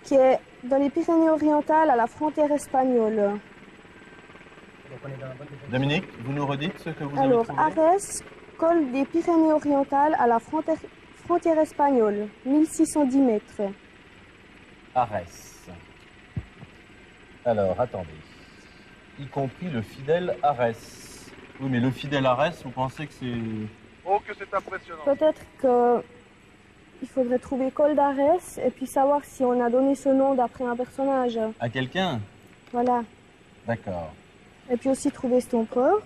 Speaker 6: qui est dans les Pyrénées-Orientales à la frontière espagnole.
Speaker 4: Donc on est dans la bonne direction.
Speaker 1: Dominique, vous nous redites ce que vous
Speaker 6: Alors,
Speaker 1: avez trouvé?
Speaker 6: Arès, col des Pyrénées-Orientales à la frontière espagnole, 1610 mètres.
Speaker 1: Arès. Alors, attendez. Y compris le fidèle Arès. Oui, mais le fidèle Arès, vous pensez que c'est...
Speaker 2: Oh, que c'est impressionnant.
Speaker 6: Peut-être qu'il faudrait trouver col d'Arès et puis savoir si on a donné ce nom d'après un personnage.
Speaker 1: À quelqu'un?
Speaker 6: Voilà.
Speaker 1: D'accord.
Speaker 6: Et puis aussi trouver cet empereur.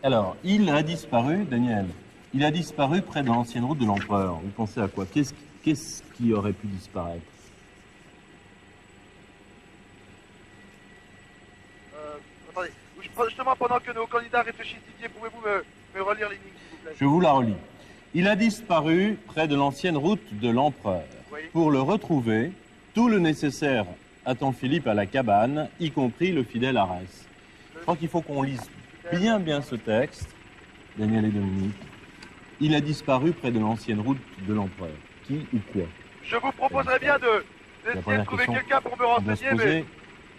Speaker 1: Alors, il a disparu, Daniel. Il a disparu près de l'ancienne route de l'Empereur. Vous pensez à quoi? Qu'est-ce qui aurait pu disparaître?
Speaker 2: Attendez, justement, pendant que nos candidats réfléchissent, Didier, pouvez-vous me relire l'énigme, s'il vous plaît?
Speaker 1: Je vous la relis. Il a disparu près de l'ancienne route de l'Empereur.
Speaker 2: Oui.
Speaker 1: Pour le retrouver, tout le nécessaire attend Philippe à la cabane, y compris le fidèle Arès. Je crois qu'il faut qu'on lise bien ce texte, Daniel et Dominique. Il a disparu près de l'ancienne route de l'Empereur. Qui ou quoi?
Speaker 2: Je vous proposerais bien d'essayer de
Speaker 1: première
Speaker 2: trouver
Speaker 1: question
Speaker 2: quelqu'un pour me
Speaker 1: On doit se
Speaker 2: renseigner, mais
Speaker 1: poser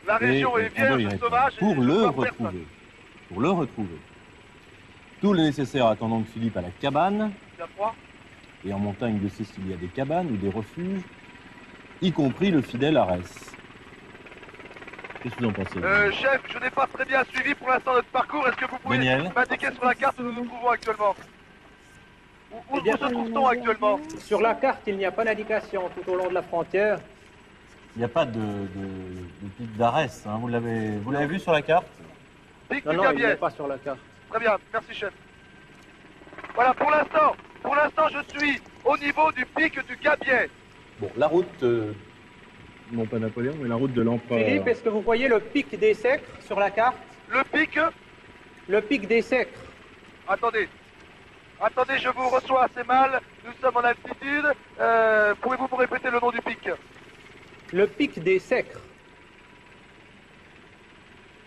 Speaker 2: la région
Speaker 1: et
Speaker 2: est
Speaker 1: on doit y
Speaker 2: vierge,
Speaker 1: répondre.
Speaker 2: sauvage, et
Speaker 1: Pour
Speaker 2: je
Speaker 1: le
Speaker 2: vois
Speaker 1: retrouver.
Speaker 2: personne.
Speaker 1: Pour le retrouver. Tout le nécessaire attend donc Philippe à la cabane.
Speaker 2: Il y a froid.
Speaker 1: Et en montagne de Cécile, il y a des cabanes ou des refuges, y compris le fidèle Arès. Qu'est-ce que vous en pensez?
Speaker 2: Chef, je n'ai pas très bien suivi pour l'instant notre parcours. Est-ce que vous pouvez
Speaker 1: Daniel
Speaker 2: m'indiquer sur la carte où nous nous trouvons actuellement? Où
Speaker 4: Eh bien,
Speaker 2: se trouve-t-on actuellement?
Speaker 4: Sur la carte, il n'y a pas d'indication tout au long de la frontière.
Speaker 1: Il n'y a pas de pic d'Arès, hein. Vous l'avez vu sur la carte?
Speaker 2: Pic
Speaker 4: Non,
Speaker 2: du
Speaker 4: non, il
Speaker 2: Gabier.
Speaker 4: n'est pas sur la carte.
Speaker 2: Très bien, merci chef. Voilà, pour l'instant, je suis au niveau du pic du Gabier.
Speaker 1: Bon, la route, non pas Napoléon, mais la route de l'Empereur.
Speaker 4: Philippe, est-ce que vous voyez le pic des Sècres sur la carte?
Speaker 2: Le pic,
Speaker 4: Le pic des Sècres.
Speaker 2: attendez, je vous reçois assez mal, nous sommes en altitude. Pouvez-vous me répéter le nom du pic?
Speaker 4: Le pic des Sècres.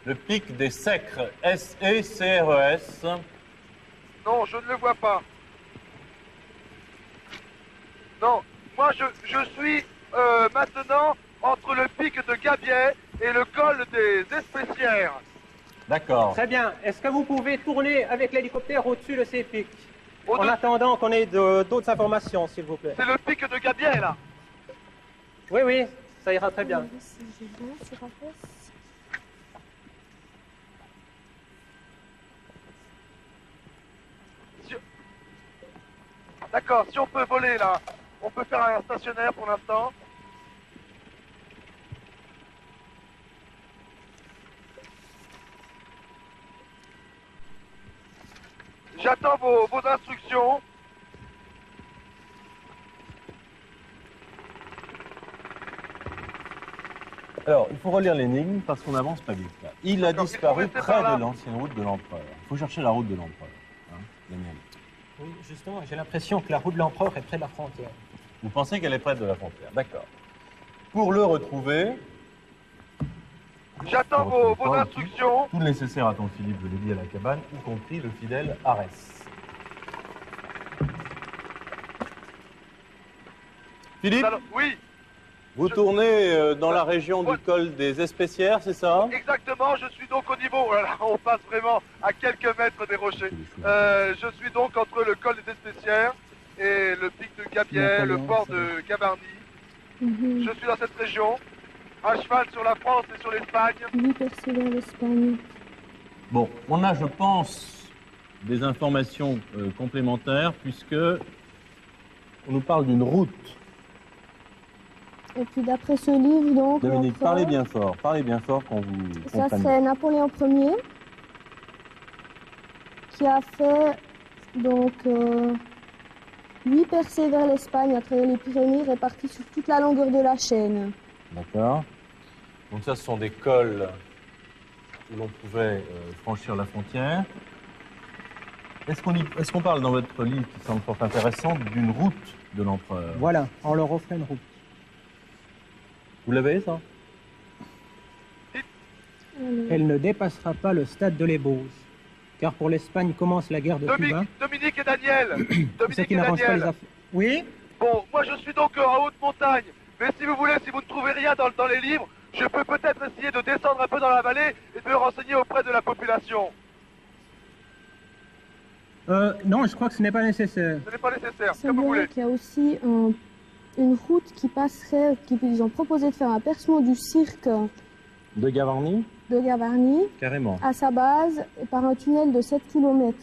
Speaker 1: Le pic des Sècres, S-E-C-R-E-S.
Speaker 2: Non, je ne le vois pas. Non, moi je suis maintenant entre le pic de Gabier et le col des Espécières.
Speaker 1: D'accord.
Speaker 4: Très bien. Est-ce que vous pouvez tourner avec l'hélicoptère au-dessus de ces pics? En
Speaker 2: Au-dessus-
Speaker 4: attendant qu'on ait d'autres informations, s'il vous plaît.
Speaker 2: C'est le pic de Gabier là.
Speaker 4: Oui, oui, ça ira très bien.
Speaker 6: Si j'ai bon sur Arès.
Speaker 2: D'accord, si on peut voler là, on peut faire un stationnaire pour l'instant. J'attends vos instructions.
Speaker 1: Alors, il faut relire l'énigme parce qu'on n'avance pas vite. Là. Il a
Speaker 2: D'accord, il faut
Speaker 1: disparu
Speaker 2: rester
Speaker 1: près
Speaker 2: par là.
Speaker 1: de l'ancienne route de l'Empereur. Il faut chercher la route de l'Empereur. Hein, Daniel.
Speaker 4: Oui, justement, j'ai l'impression que la route de l'Empereur est près de la frontière.
Speaker 1: Vous pensez qu'elle est près de la frontière. D'accord. Pour le retrouver,
Speaker 2: J'attends
Speaker 1: On retrouve
Speaker 2: vos
Speaker 1: pas
Speaker 2: instructions.
Speaker 1: tout le nécessaire attend Philippe, je l'ai dit, à la cabane, y compris le fidèle Arès. Philippe,
Speaker 2: Alors, oui,
Speaker 1: vous tournez dans la région du col des Espécières, c'est ça?
Speaker 2: exactement, je suis donc au niveau, voilà, on passe vraiment à quelques mètres des rochers. Je suis donc entre le col des Espécières et le pic de Gabier, le port de Gavarnie. Je suis dans cette région, à cheval sur la France et sur l'Espagne.
Speaker 6: Lui percé dans l'Espagne.
Speaker 1: Bon, on a, je pense, des informations complémentaires puisque on nous parle d'une route.
Speaker 6: Et puis d'après ce livre, donc...
Speaker 1: Dominique,
Speaker 6: l'empereur-
Speaker 1: parlez bien fort quand vous
Speaker 6: Ça,
Speaker 1: comprenez.
Speaker 6: c'est Napoléon Ier qui a fait donc 8 percées vers l'Espagne à travers les Pyrénées réparties sur toute la longueur de la chaîne.
Speaker 1: D'accord. Donc ça, ce sont des cols où l'on pouvait franchir la frontière. Est-ce qu'on parle dans votre livre, qui semble fort intéressant, d'une route de l'empereur?
Speaker 4: Voilà, on leur offrait une route.
Speaker 1: Vous l'avez, ça?
Speaker 4: Elle ne dépassera pas le stade de l'ébauche, car pour l'Espagne commence la guerre de Cuba.
Speaker 2: Dominique et Daniel.
Speaker 4: Ce
Speaker 2: Dominique
Speaker 4: qui
Speaker 2: et
Speaker 4: n'arrange pas les
Speaker 2: Daniel.
Speaker 4: affaires. Oui,
Speaker 2: Bon, moi je suis donc en haute montagne. Mais si vous voulez, si vous ne trouvez rien dans les livres, je peux peut-être essayer de descendre un peu dans la vallée et de me renseigner auprès de la population.
Speaker 4: non, je crois que ce n'est pas nécessaire.
Speaker 2: Ce n'est pas nécessaire,
Speaker 6: C'est
Speaker 2: comme vous
Speaker 6: bien
Speaker 2: voulez.
Speaker 6: qu'il y a aussi une route qui passerait, ils ont proposé de faire un percement du cirque
Speaker 1: De Gavarnie?
Speaker 6: de Gavarnie
Speaker 1: Carrément.
Speaker 6: à sa base par un tunnel de 7 km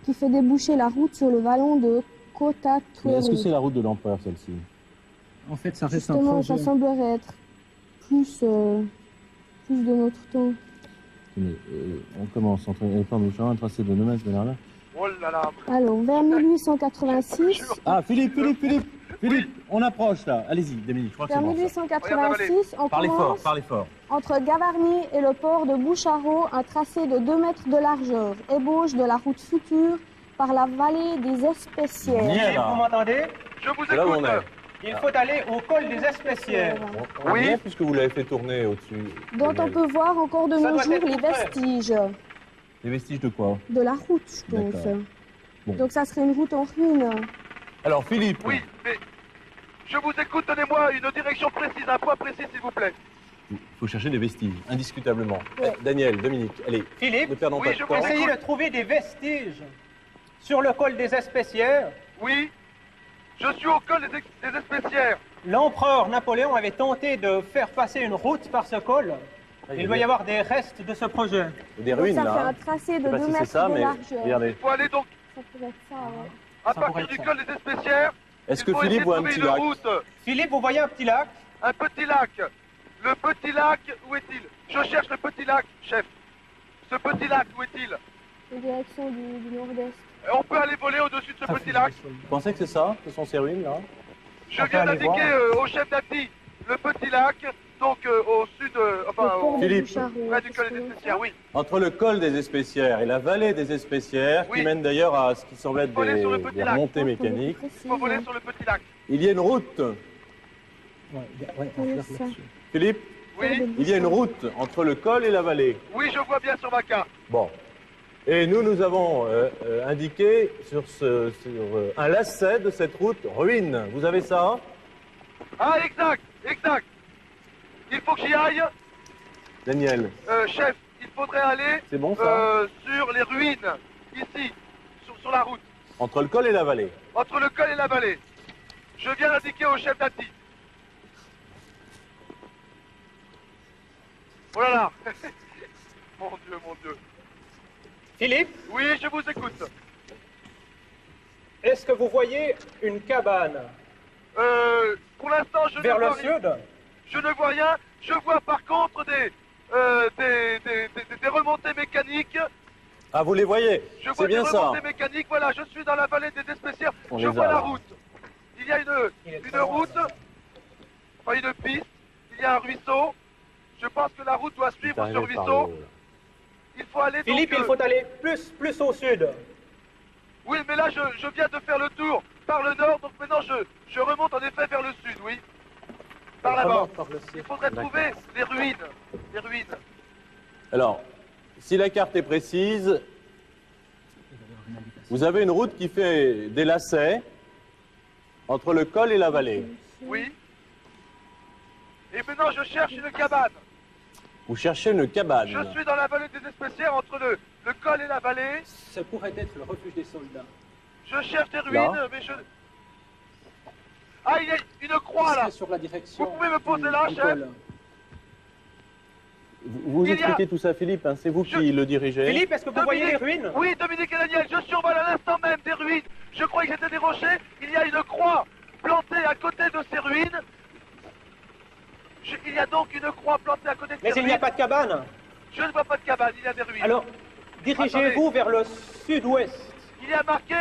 Speaker 6: qui fait déboucher la route sur le vallon de
Speaker 1: Mais
Speaker 6: Cotatuero.
Speaker 1: est-ce que c'est la route de l'empereur, celle-ci?
Speaker 4: En fait, ça reste un
Speaker 6: Justement,
Speaker 4: projet.
Speaker 6: ça semblerait être plus de notre temps.
Speaker 1: Mais, on commence entre un tracé de 2 mètres vers là.
Speaker 2: Oh là là.
Speaker 6: Alors, vers 1886,
Speaker 1: Ah, Philippe, on approche là. Allez-y, Dominique, je crois que
Speaker 6: vers
Speaker 1: c'est bon, ça.
Speaker 6: 1886, on
Speaker 1: Parlez fort,
Speaker 6: commence
Speaker 1: parlez fort.
Speaker 6: entre Gavarnie et le port de Boucharo un tracé de 2 mètres de largeur, ébauche de la route future par la vallée des Espécières.
Speaker 1: Bien.
Speaker 4: Et vous m'entendez?
Speaker 2: Je vous
Speaker 1: C'est là où on
Speaker 2: écoute.
Speaker 1: est.
Speaker 4: Il faut aller au col des Espécières.
Speaker 1: On
Speaker 2: Oui.
Speaker 1: y est, puisque vous l'avez fait tourner au-dessus.
Speaker 6: Dont on peut voir encore de
Speaker 4: Ça
Speaker 6: nos
Speaker 4: doit
Speaker 6: jours
Speaker 4: être
Speaker 6: les
Speaker 4: tout près.
Speaker 6: vestiges
Speaker 1: Les vestiges de quoi?
Speaker 6: de la route, je pense.
Speaker 1: D'accord. Bon.
Speaker 6: Donc ça serait une route en ruine.
Speaker 1: Alors, Philippe.
Speaker 2: Oui, mais je vous écoute, donnez-moi une direction précise, un point précis s'il vous plaît.
Speaker 1: Il faut chercher des vestiges, indiscutablement.
Speaker 6: Ouais.
Speaker 1: Daniel, Dominique, allez,
Speaker 4: Philippe,
Speaker 1: ne perdons
Speaker 2: Oui,
Speaker 1: pas
Speaker 2: je
Speaker 1: de
Speaker 2: vous
Speaker 1: temps.
Speaker 2: écoute.
Speaker 4: essayez de trouver des vestiges sur le col des Espécières.
Speaker 2: Oui, je suis au col des Espécières.
Speaker 4: L'empereur Napoléon avait tenté de faire passer une route par ce col. Il doit y avoir des restes de ce projet.
Speaker 1: Des
Speaker 6: Donc
Speaker 1: ruines
Speaker 6: ça fait
Speaker 1: là.
Speaker 6: un
Speaker 1: hein.
Speaker 6: tracé
Speaker 1: Je
Speaker 6: de
Speaker 1: sais pas
Speaker 6: 2
Speaker 1: si c'est
Speaker 6: mètres
Speaker 1: ça,
Speaker 6: de
Speaker 1: mais
Speaker 6: largeur.
Speaker 1: regardez.
Speaker 2: Il faut aller donc
Speaker 6: Ça pourrait être ça, ouais.
Speaker 2: à
Speaker 4: Ça
Speaker 2: partir
Speaker 4: pourrait
Speaker 2: du
Speaker 4: être
Speaker 2: col des Espécières.
Speaker 1: Est-ce
Speaker 2: il
Speaker 1: que
Speaker 2: faut
Speaker 1: Philippe
Speaker 2: essayer de
Speaker 1: voit un
Speaker 2: trouver
Speaker 1: petit
Speaker 2: une
Speaker 1: lac?
Speaker 2: route,
Speaker 4: Philippe, vous voyez un petit lac?
Speaker 2: un petit lac. Le petit lac, où est-il? Je cherche le petit lac, chef. Ce petit lac, où est-il?
Speaker 6: En direction du nord-est.
Speaker 2: On peut aller voler au-dessus de ce petit lac.
Speaker 1: Vous pensez que c'est ça? Ce sont ces ruines là?
Speaker 2: Je
Speaker 4: On peut
Speaker 2: viens
Speaker 4: aller
Speaker 2: d'indiquer au chef d'Acti le petit lac, donc au sud,
Speaker 6: Le port de
Speaker 1: Philippe.
Speaker 6: Boucharo,
Speaker 2: près du
Speaker 6: c'est
Speaker 2: col
Speaker 6: ce
Speaker 2: des
Speaker 6: qu'on
Speaker 2: Espécières,
Speaker 6: fait.
Speaker 2: oui.
Speaker 1: Entre le col des Espécières et la vallée des Espécières,
Speaker 2: Oui.
Speaker 1: qui mène d'ailleurs à ce qui semble être
Speaker 2: Faut aller sur le petit
Speaker 1: des
Speaker 2: lac.
Speaker 1: remontées
Speaker 6: Je pense qu'on est
Speaker 1: mécaniques,
Speaker 6: plus précis,
Speaker 2: Il faut voler
Speaker 6: hein.
Speaker 2: sur le petit lac.
Speaker 1: il y a une route.
Speaker 4: Ouais, on
Speaker 6: Oui,
Speaker 4: regarde
Speaker 6: ça.
Speaker 4: là-dessus.
Speaker 1: Philippe,
Speaker 2: Oui,
Speaker 1: il y a une route entre le col et la vallée.
Speaker 2: oui, je vois bien sur ma carte.
Speaker 1: Bon. Et nous avons indiqué sur un lacet de cette route ruine. Vous avez ça?
Speaker 2: Ah, exact, exact. Il faut que j'y aille.
Speaker 1: Daniel,
Speaker 2: Chef, il faudrait aller
Speaker 1: c'est bon ça?
Speaker 2: sur les ruines, ici, sur la route,
Speaker 1: Entre le col et la vallée.
Speaker 2: entre le col et la vallée. Je viens d'indiquer au chef d'Atti. Voilà. Mon Dieu, mon Dieu.
Speaker 4: Philippe,
Speaker 2: Oui, je vous écoute.
Speaker 4: est-ce que vous voyez une cabane
Speaker 2: Pour l'instant, je
Speaker 4: vers
Speaker 2: ne
Speaker 4: le
Speaker 2: vois rien.
Speaker 4: sud?
Speaker 2: Je ne vois rien. Je vois par contre des remontées mécaniques.
Speaker 1: Ah, vous les voyez?
Speaker 2: Je
Speaker 1: C'est
Speaker 2: vois des
Speaker 1: bien ça.
Speaker 2: remontées mécaniques. Voilà, je suis dans la vallée des Espécières.
Speaker 1: On
Speaker 2: Je
Speaker 1: les
Speaker 2: vois
Speaker 1: a,
Speaker 2: la
Speaker 1: là.
Speaker 2: route. Il y a
Speaker 4: Il est
Speaker 2: une
Speaker 4: très loin,
Speaker 2: route,
Speaker 4: là.
Speaker 2: enfin une piste. Il y a un ruisseau. Je pense que la route doit suivre ce
Speaker 1: Arrivé par
Speaker 2: ruisseau.
Speaker 1: le haut, là.
Speaker 2: Il faut aller
Speaker 4: Philippe,
Speaker 2: donc,
Speaker 4: il faut aller plus au sud.
Speaker 2: Oui, mais là, je viens de faire le tour par le nord. Donc maintenant, je remonte en effet vers le sud, oui. Par là-bas.
Speaker 4: Remonte par le
Speaker 2: Il
Speaker 4: sud.
Speaker 2: faudrait
Speaker 1: D'accord.
Speaker 2: trouver les ruines. Les ruines.
Speaker 1: Alors, si la carte est précise, vous avez une route qui fait des lacets entre le col et la vallée.
Speaker 2: Oui. Et maintenant, je cherche une cabane.
Speaker 1: Vous cherchez une cabane.
Speaker 2: Je suis dans la vallée des Espécières entre le col et la vallée.
Speaker 4: Ça pourrait être le refuge des soldats.
Speaker 2: Je cherche des ruines,
Speaker 1: Là.
Speaker 2: mais je... Ah, il y a une croix là.
Speaker 4: C'est sur la direction.
Speaker 2: Vous pouvez me poser
Speaker 4: du-
Speaker 2: là,
Speaker 4: du
Speaker 2: chef
Speaker 4: col.
Speaker 1: vous
Speaker 2: Il y a-
Speaker 1: expliquez tout ça, Philippe, hein, c'est vous qui le dirigez.
Speaker 4: Philippe, est-ce que vous voyez les ruines?
Speaker 2: Oui, Dominique et Daniel, je survole à l'instant même des ruines. Je croyais que c'était des rochers. Il y a une croix plantée à côté de ces ruines. Il y a donc une croix plantée à côté de ces
Speaker 4: Mais il
Speaker 2: ruines.
Speaker 4: n'y a pas de cabane.
Speaker 2: Je ne vois pas de cabane, il y a des ruines.
Speaker 4: Alors, dirigez-vous vers le sud-ouest.
Speaker 2: Il y a marqué,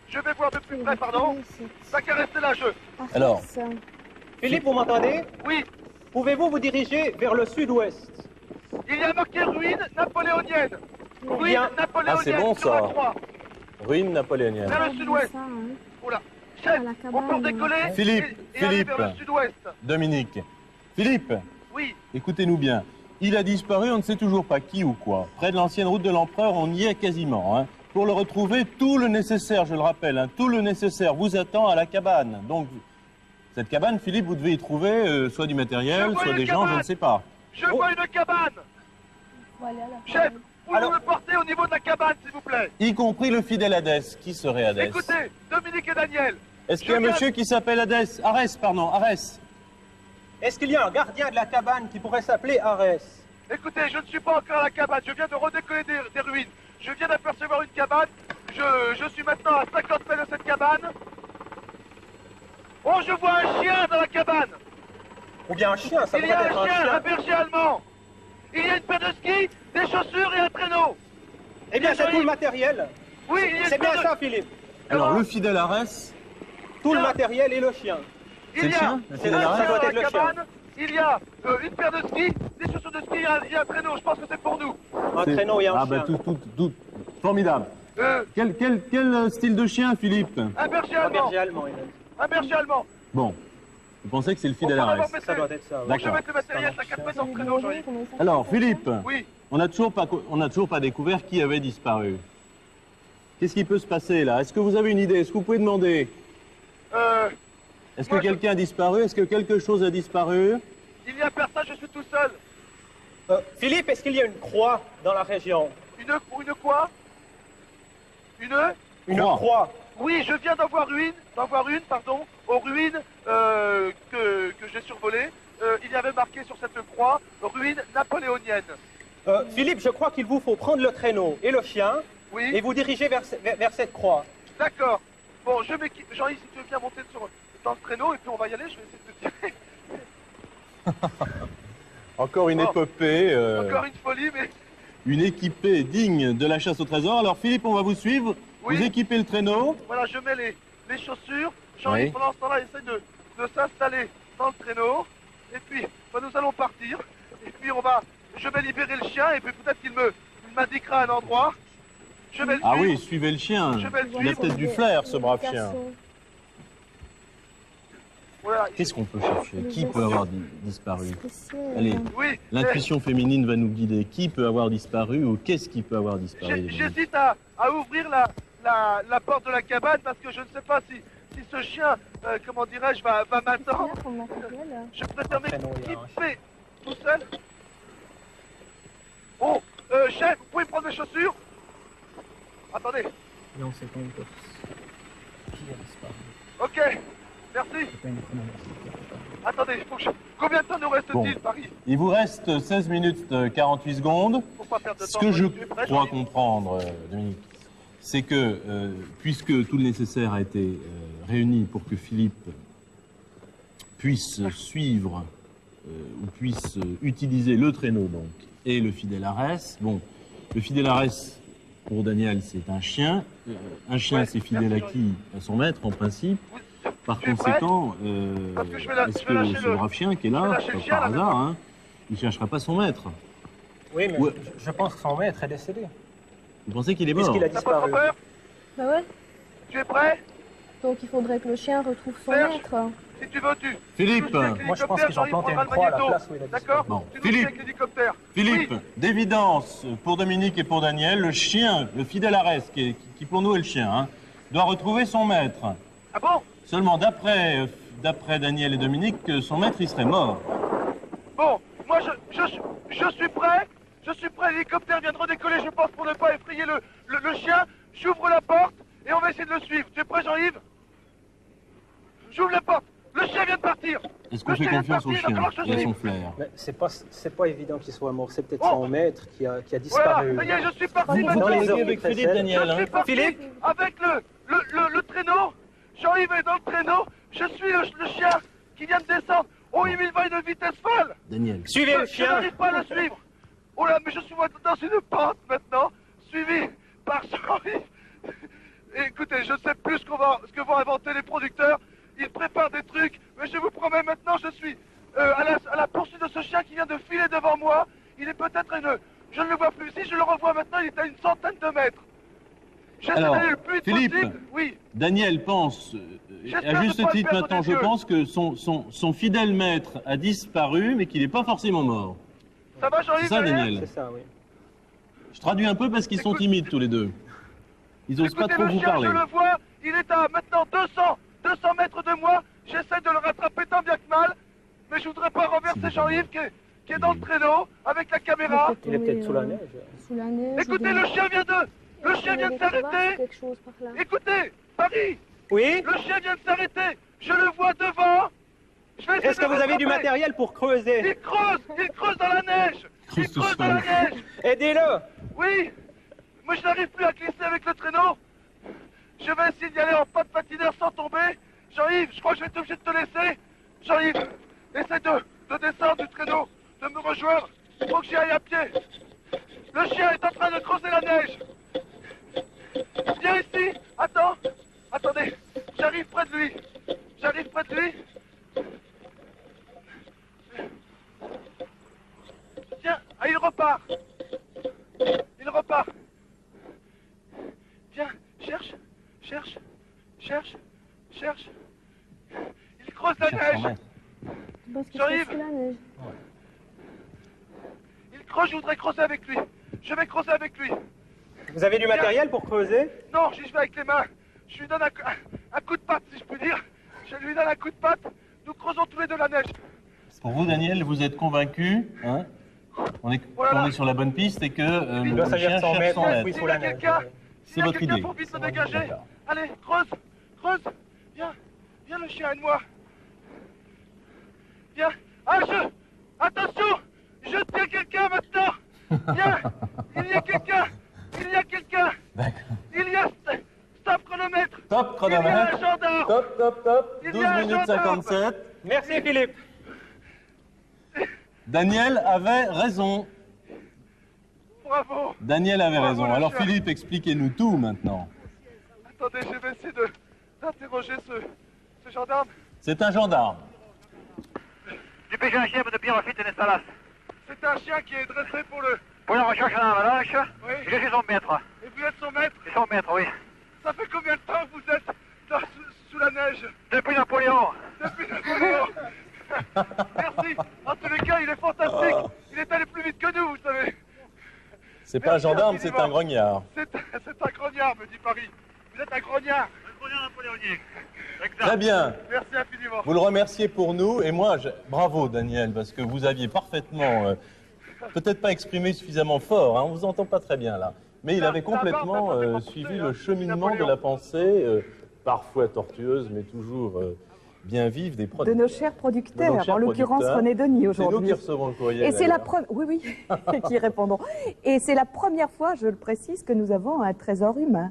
Speaker 2: je vais voir un peu plus près, pardon. Ça qu'à rester là,
Speaker 1: Alors.
Speaker 4: Philippe, vous m'entendez?
Speaker 2: Oui,
Speaker 4: Pouvez-vous vous diriger vers le sud-ouest?
Speaker 2: il y a marqué ruines napoléoniennes. Ruines
Speaker 4: Bien.
Speaker 2: napoléoniennes
Speaker 1: Ah, c'est bon,
Speaker 2: sur
Speaker 1: ça.
Speaker 2: la croix.
Speaker 1: Ruine napoléonienne.
Speaker 2: Vers le sud-ouest. Oula. Chef,
Speaker 6: la
Speaker 2: on peut
Speaker 6: cabane.
Speaker 2: décoller
Speaker 1: Philippe,
Speaker 2: et aller
Speaker 1: Philippe.
Speaker 2: vers le sud-ouest.
Speaker 1: Dominique. Philippe,
Speaker 2: Oui,
Speaker 1: écoutez-nous bien. Il a disparu, on ne sait toujours pas qui ou quoi. Près de l'ancienne route de l'Empereur, on y est quasiment. Hein. Pour le retrouver, tout le nécessaire, je le rappelle, hein, tout le nécessaire vous attend à la cabane. Donc, cette cabane, Philippe, vous devez y trouver soit du matériel,
Speaker 2: Je vois
Speaker 1: soit
Speaker 2: une
Speaker 1: des gens, je
Speaker 2: cabane.
Speaker 1: ne sais pas.
Speaker 2: je vois une cabane. Chef, vous
Speaker 4: Alors-
Speaker 2: me portez au niveau de la cabane, s'il vous plaît.
Speaker 1: Y compris le fidèle Hadès. Qui serait Hadès?
Speaker 2: Écoutez, Dominique et Daniel.
Speaker 1: Est-ce qu'il y a un
Speaker 2: je viens-
Speaker 1: monsieur qui s'appelle Hadès? Arès, pardon, Arès.
Speaker 4: Est-ce qu'il y a un gardien de la cabane qui pourrait s'appeler Arès?
Speaker 2: Écoutez, je ne suis pas encore à la cabane. Je viens de redécoller des ruines. Je viens d'apercevoir une cabane. Je suis maintenant à 50 mètres de cette cabane. Oh, je vois un chien dans la cabane.
Speaker 4: Ou bien un chien, ça
Speaker 2: Il y
Speaker 4: pourrait
Speaker 2: a
Speaker 4: être
Speaker 2: un
Speaker 4: un
Speaker 2: chien, un
Speaker 4: chien.
Speaker 2: berger allemand. Il y a une paire de skis, des chaussures et un traîneau.
Speaker 4: Eh bien, c'est tout le matériel.
Speaker 2: Oui, il y a
Speaker 4: C'est
Speaker 2: une
Speaker 4: bien
Speaker 2: paire de...
Speaker 4: ça, Philippe.
Speaker 1: Alors, le fidèle Arès,
Speaker 4: Tout le matériel et le chien.
Speaker 1: c'est
Speaker 2: Il
Speaker 1: le
Speaker 2: y a
Speaker 1: chien? Le
Speaker 2: un
Speaker 1: fidèle
Speaker 2: chien
Speaker 1: Arès?
Speaker 4: doit
Speaker 2: dans
Speaker 4: être
Speaker 2: la
Speaker 4: le chien.
Speaker 2: cabane. Il y a une paire de skis, des chaussures de ski et un traîneau. Je pense que c'est pour nous.
Speaker 4: Un
Speaker 1: C'est-
Speaker 4: traîneau et un
Speaker 1: Ah,
Speaker 4: chien.
Speaker 1: bah, tout. Formidable. Quel style de chien, Philippe?
Speaker 2: Un berger
Speaker 4: Un
Speaker 2: allemand.
Speaker 4: berger allemand, il a dit.
Speaker 2: Un berger allemand.
Speaker 1: Bon, vous pensez que c'est le fidèle
Speaker 2: On peut
Speaker 1: Arès?
Speaker 2: avoir
Speaker 4: Ça doit être ça. oui.
Speaker 2: Je vais
Speaker 1: D'accord.
Speaker 2: mettre le matériel, ça 4 mètres dans le traîneau, Jean-Yves.
Speaker 1: Alors, Philippe,
Speaker 2: Oui.
Speaker 1: on n'a toujours pas découvert qui avait disparu. Qu'est-ce qui peut se passer là? Est-ce que vous avez une idée? Est-ce que vous pouvez demander? Est-ce que
Speaker 2: Moi, je-
Speaker 1: quelqu'un a disparu? Est-ce que quelque chose a disparu?
Speaker 2: Il n'y a personne, je suis tout seul.
Speaker 4: Philippe, est-ce qu'il y a une croix dans la région?
Speaker 2: Une quoi?
Speaker 4: Une
Speaker 1: Croix.
Speaker 4: croix.
Speaker 2: Oui, je viens d'en voir une, pardon, aux ruines que j'ai survolées. Il y avait marqué sur cette croix, ruine napoléonienne.
Speaker 4: Philippe, je crois qu'il vous faut prendre le traîneau et le chien
Speaker 2: Oui,
Speaker 4: et vous diriger vers cette croix.
Speaker 2: d'accord. Bon, je m'équipe. Jean-Yves, si tu veux bien monter dans le traîneau, et puis on va y aller, je vais essayer de te tirer.
Speaker 1: Encore une
Speaker 2: Oh.
Speaker 1: épopée,
Speaker 2: Encore une folie, mais
Speaker 1: une équipée digne de la chasse au trésor. Alors Philippe, on va vous suivre.
Speaker 2: Oui.
Speaker 1: Vous équipez le traîneau.
Speaker 2: voilà, je mets les chaussures. Jean-Yves,
Speaker 1: Oui.
Speaker 2: pendant ce temps-là, essaie de s'installer dans le traîneau. Et puis, bah, nous allons partir. Et puis, je vais libérer le chien, et puis peut-être qu'il m'indiquera un endroit. Je vais le
Speaker 1: Ah
Speaker 2: suivre.
Speaker 1: oui, suivez le chien.
Speaker 2: Je vais le
Speaker 1: Il a
Speaker 2: suivre.
Speaker 1: peut-être du flair, ce brave chien.
Speaker 2: Voilà.
Speaker 1: Qu'est-ce qu'on peut chercher? Qui peut avoir disparu? Allez,
Speaker 2: Oui,
Speaker 1: l'intuition féminine va nous guider. Qui peut avoir disparu ou qu'est-ce qui peut avoir disparu?
Speaker 2: j'hésite à ouvrir la porte de la cabane parce que je ne sais pas si ce chien, comment dirais-je, va m'attendre. Je préfère m'équiper tout seul. Oh, chef, vous pouvez prendre mes chaussures? Attendez.
Speaker 4: Non, c'est pas une course.
Speaker 2: Ok, merci. Attendez, combien de temps nous reste-t-il,
Speaker 1: Bon.
Speaker 2: Paris?
Speaker 1: Il vous reste 16 minutes 48 secondes.
Speaker 2: Pour pas perdre de
Speaker 1: Ce
Speaker 2: temps.
Speaker 1: que je
Speaker 2: Tu es prêt,
Speaker 1: crois
Speaker 2: Jean-Yves?
Speaker 1: comprendre, Dominique, c'est que puisque tout le nécessaire a été réuni pour que Philippe puisse suivre ou puisse utiliser le traîneau donc et le fidèle Arès, bon, le fidèle Arès pour Daniel c'est un chien
Speaker 2: Ouais,
Speaker 1: c'est fidèle
Speaker 2: merci,
Speaker 1: à qui? À son maître en principe. Par
Speaker 2: Tu es prêt?
Speaker 1: conséquent,
Speaker 2: Parce que je vais
Speaker 1: est-ce
Speaker 2: je vais lâcher
Speaker 1: que ce
Speaker 2: le-
Speaker 1: brave chien qui est
Speaker 2: je vais
Speaker 1: là,
Speaker 2: lâcher le chien,
Speaker 1: par
Speaker 2: là,
Speaker 1: hasard,
Speaker 2: maintenant.
Speaker 1: hein, il ne cherchera pas son maître?
Speaker 4: Oui, mais
Speaker 1: Ouais.
Speaker 4: je pense que son maître est décédé.
Speaker 1: Vous pensez qu'il est mort?
Speaker 4: Puisqu'il a
Speaker 2: T'as pas trop
Speaker 4: disparu.
Speaker 2: peur?
Speaker 6: Bah ouais.
Speaker 2: Tu es prêt?
Speaker 6: Donc il faudrait que le chien retrouve son
Speaker 2: Serge.
Speaker 6: maître.
Speaker 2: Si tu veux, tu...
Speaker 1: Philippe,
Speaker 4: Moi, je pense qu'ils ont planté une croix à la place où il a disparu.
Speaker 2: D'accord?
Speaker 1: Bon,
Speaker 2: Tu nous
Speaker 1: Philippe.
Speaker 2: dis avec l'hélicoptère.
Speaker 1: Philippe,
Speaker 2: Oui.
Speaker 1: d'évidence, pour Dominique et pour Daniel, le chien, le fidèle Arès, qui pour nous est le chien, hein, doit retrouver son maître.
Speaker 2: Ah bon?
Speaker 1: Seulement, d'après Daniel et Dominique, son maître, il serait mort.
Speaker 2: Bon, moi je suis prêt. Je suis prêt, l'hélicoptère vient de redécoller, je pense, pour ne pas effrayer le chien. J'ouvre la porte et on va essayer de le suivre. Tu es prêt, Jean-Yves? J'ouvre la porte. Le chien vient de partir.
Speaker 1: Est-ce qu'on
Speaker 2: Le
Speaker 1: fait
Speaker 2: chien est
Speaker 1: confiance au
Speaker 2: parti, il va
Speaker 1: chien
Speaker 2: falloir que je
Speaker 1: et à
Speaker 2: suive.
Speaker 1: son flair?
Speaker 4: Mais c'est pas évident qu'il soit mort. C'est peut-être
Speaker 2: Oh.
Speaker 4: son maître qui a
Speaker 2: Voilà,
Speaker 4: disparu.
Speaker 2: ça y est, je suis parti
Speaker 4: Dans
Speaker 2: maintenant.
Speaker 4: les
Speaker 1: Communiquez
Speaker 4: heures
Speaker 1: avec
Speaker 4: qui
Speaker 1: Philippe,
Speaker 4: précèdent.
Speaker 1: Daniel.
Speaker 2: Je suis
Speaker 1: Hein.
Speaker 2: parti
Speaker 4: Philippe
Speaker 2: avec le traîneau. Jean-Yves est dans le traîneau. Je suis le chien qui vient de descendre. Oh, il va à une vitesse folle.
Speaker 1: Daniel.
Speaker 4: Suivez le
Speaker 2: Je
Speaker 4: chien.
Speaker 2: n'arrive pas à le suivre. Oh là, mais je suis dans une pente maintenant, suivi par Jean-Yves. Et écoutez, je ne sais plus ce que vont inventer les producteurs. Ils préparent des trucs, mais je vous promets maintenant, je suis à la poursuite de ce chien qui vient de filer devant moi. Il est peut-être je ne le vois plus. Si je le revois maintenant, il est à une centaine de mètres. J'essaie
Speaker 1: Alors,
Speaker 2: d'aller le plus vite
Speaker 1: Philippe,
Speaker 2: possible. Oui.
Speaker 1: Daniel pense,
Speaker 2: J'espère
Speaker 1: à
Speaker 2: ne
Speaker 1: juste
Speaker 2: pas le
Speaker 1: titre
Speaker 2: perdre
Speaker 1: maintenant,
Speaker 2: des
Speaker 1: je
Speaker 2: yeux.
Speaker 1: pense que son fidèle maître a disparu, mais qu'il n'est pas forcément mort.
Speaker 2: Ça va, Jean-Yves
Speaker 1: C'est ça,
Speaker 2: derrière
Speaker 1: Daniel?
Speaker 4: C'est ça, oui.
Speaker 1: Je traduis un peu parce qu'ils sont
Speaker 2: Écoute-
Speaker 1: timides tous les deux. Ils n'osent pas
Speaker 2: Écoutez,
Speaker 1: trop
Speaker 2: le
Speaker 1: vous
Speaker 2: chien,
Speaker 1: parler.
Speaker 2: je le vois, il est à maintenant 200 mètres de moi. J'essaie de le rattraper tant bien que mal, mais je voudrais pas renverser Jean-Yves qui est dans le traîneau avec la caméra.
Speaker 4: Il est peut-être sous la neige.
Speaker 6: Sous la neige.
Speaker 2: Écoutez, le chien vient de s'arrêter.
Speaker 6: Quelque chose par là.
Speaker 2: Écoutez, Paris,
Speaker 4: Oui.
Speaker 2: le chien vient de s'arrêter. Je le vois devant. Je vais essayer
Speaker 4: Est-ce
Speaker 2: de
Speaker 4: que
Speaker 2: le
Speaker 4: vous avez du
Speaker 2: rattraper.
Speaker 4: matériel pour creuser?
Speaker 2: Il creuse dans la neige.
Speaker 1: Creuse
Speaker 2: Il
Speaker 1: tout
Speaker 2: creuse dans la
Speaker 1: seul.
Speaker 2: neige.
Speaker 4: Aidez-le.
Speaker 2: Oui, moi je n'arrive plus à glisser avec le traîneau. Je vais essayer d'y aller en pas de patineur sans tomber. Jean-Yves, je crois que je vais être obligé de te laisser. Jean-Yves, essaie de descendre du traîneau, de me rejoindre. Il faut que j'y aille à pied. Le chien est en train de creuser la neige. Viens ici, attends. Attendez, j'arrive près de lui. J'arrive près de lui. Tiens, ah, il repart. Il repart. Viens, cherche. Il creuse la neige.
Speaker 6: Parce que
Speaker 2: Jean-Yves.
Speaker 6: c'est sous la neige.
Speaker 2: Il creuse, je voudrais creuser avec lui. Je vais creuser avec lui.
Speaker 4: Vous avez du matériel pour creuser?
Speaker 2: Non, j'y vais avec les mains. Je lui donne un coup de patte, si je puis dire. Je lui donne un coup de patte. Nous creusons tous les deux la neige.
Speaker 1: Pour vous, Daniel, vous êtes convaincu, hein, on est sur la bonne piste et que
Speaker 4: Il
Speaker 1: le
Speaker 4: doit s'agir
Speaker 1: chien
Speaker 4: de 100
Speaker 1: cherche
Speaker 4: mètres.
Speaker 1: son
Speaker 4: Oui,
Speaker 1: maître.
Speaker 4: sous la neige.
Speaker 1: C'est votre idée.
Speaker 2: Il faut vite se dégager. Allez, creuse. Viens le chien et moi. Viens. Attention, je tiens quelqu'un maintenant. Viens, il y a quelqu'un.
Speaker 1: D'accord.
Speaker 2: Il y a stop chronomètre.
Speaker 1: Top
Speaker 2: Il y a
Speaker 1: chronomètre.
Speaker 2: un gendarme.
Speaker 1: Top.
Speaker 2: Il y
Speaker 1: 12
Speaker 2: a un
Speaker 1: minutes
Speaker 2: gendarme.
Speaker 1: 57.
Speaker 4: Merci Philippe.
Speaker 1: Daniel avait raison.
Speaker 2: Bravo.
Speaker 1: Daniel avait
Speaker 2: Bravo,
Speaker 1: raison.
Speaker 2: le
Speaker 1: Alors
Speaker 2: chien.
Speaker 1: Philippe, expliquez-nous tout maintenant.
Speaker 2: Attendez, je vais essayer d'interroger ce gendarme.
Speaker 1: C'est un gendarme.
Speaker 3: Du pêche un chien de Pierre Lafitte et Nestalas.
Speaker 2: C'est un chien qui est dressé pour le...
Speaker 3: Pour la recherche en avalanche,
Speaker 2: Oui.
Speaker 3: je suis son maître.
Speaker 2: Et vous êtes son maître.
Speaker 3: C'est son maître, oui.
Speaker 2: Ça fait combien de temps que vous êtes sous la neige?
Speaker 3: Depuis Napoléon.
Speaker 2: Depuis Napoléon. Merci. En tous les cas, il est fantastique. Il est allé plus vite que nous, vous savez.
Speaker 1: C'est pas un gendarme, c'est
Speaker 2: infiniment.
Speaker 1: un grognard.
Speaker 2: C'est un grognard, me dit Paris. Vous êtes un grognard.
Speaker 3: Un grognard napoléonien.
Speaker 1: Très bien.
Speaker 2: Merci infiniment.
Speaker 1: Vous le remerciez pour nous et moi, bravo Daniel, parce que vous aviez parfaitement, peut-être pas exprimé suffisamment fort, hein, on vous entend pas très bien là, mais il avait
Speaker 2: Ça va,
Speaker 1: complètement
Speaker 2: ça va,
Speaker 1: suivi
Speaker 2: hein,
Speaker 1: le cheminement de
Speaker 2: Napoléon.
Speaker 1: la pensée, parfois tortueuse, mais toujours bien vive des
Speaker 5: De
Speaker 1: producteurs.
Speaker 5: nos chers producteurs,
Speaker 1: De nos chers
Speaker 5: en l'occurrence
Speaker 1: producteurs.
Speaker 5: René Denis
Speaker 1: C'est nous
Speaker 5: aujourd'hui.
Speaker 1: qui recevons le courriel.
Speaker 5: Et c'est la
Speaker 1: d'ailleurs.
Speaker 5: première, oui, qui répondons. Et c'est la première fois, je le précise, que nous avons un trésor humain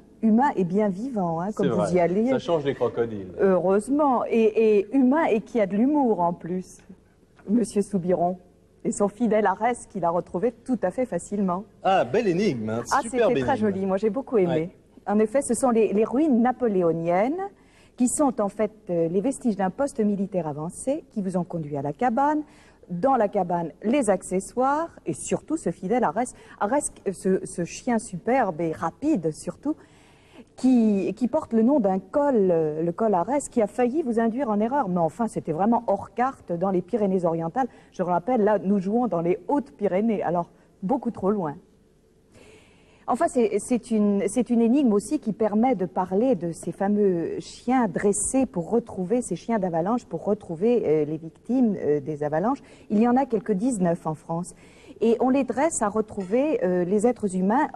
Speaker 5: et bien vivant, hein, comme
Speaker 1: C'est
Speaker 5: vous
Speaker 1: vrai.
Speaker 5: y allez.
Speaker 1: Ça change des crocodiles.
Speaker 5: Heureusement, et humain et qui a de l'humour en plus, Monsieur Soubiron. Et son fidèle Arès qu'il a retrouvé tout à fait facilement.
Speaker 1: Ah, belle énigme, hein,
Speaker 5: Ah,
Speaker 1: superbe
Speaker 5: c'était très
Speaker 1: énigme.
Speaker 5: joli, moi j'ai beaucoup aimé.
Speaker 1: Ouais.
Speaker 5: En effet, ce sont les ruines napoléoniennes qui sont en fait les vestiges d'un poste militaire avancé qui vous ont conduit à la cabane. Dans la cabane, les accessoires et surtout ce fidèle Arès. Arès, ce chien superbe et rapide surtout, qui porte le nom d'un col, le col Arès, qui a failli vous induire en erreur. Mais enfin, c'était vraiment hors carte dans les Pyrénées-Orientales. Je le rappelle, là, nous jouons dans les Hautes-Pyrénées, alors beaucoup trop loin. Enfin, c'est une énigme aussi qui permet de parler de ces fameux chiens dressés pour retrouver, ces chiens d'avalanche, pour retrouver les victimes des avalanches. Il y en a quelques 19 en France. Et on les dresse à retrouver les êtres humains.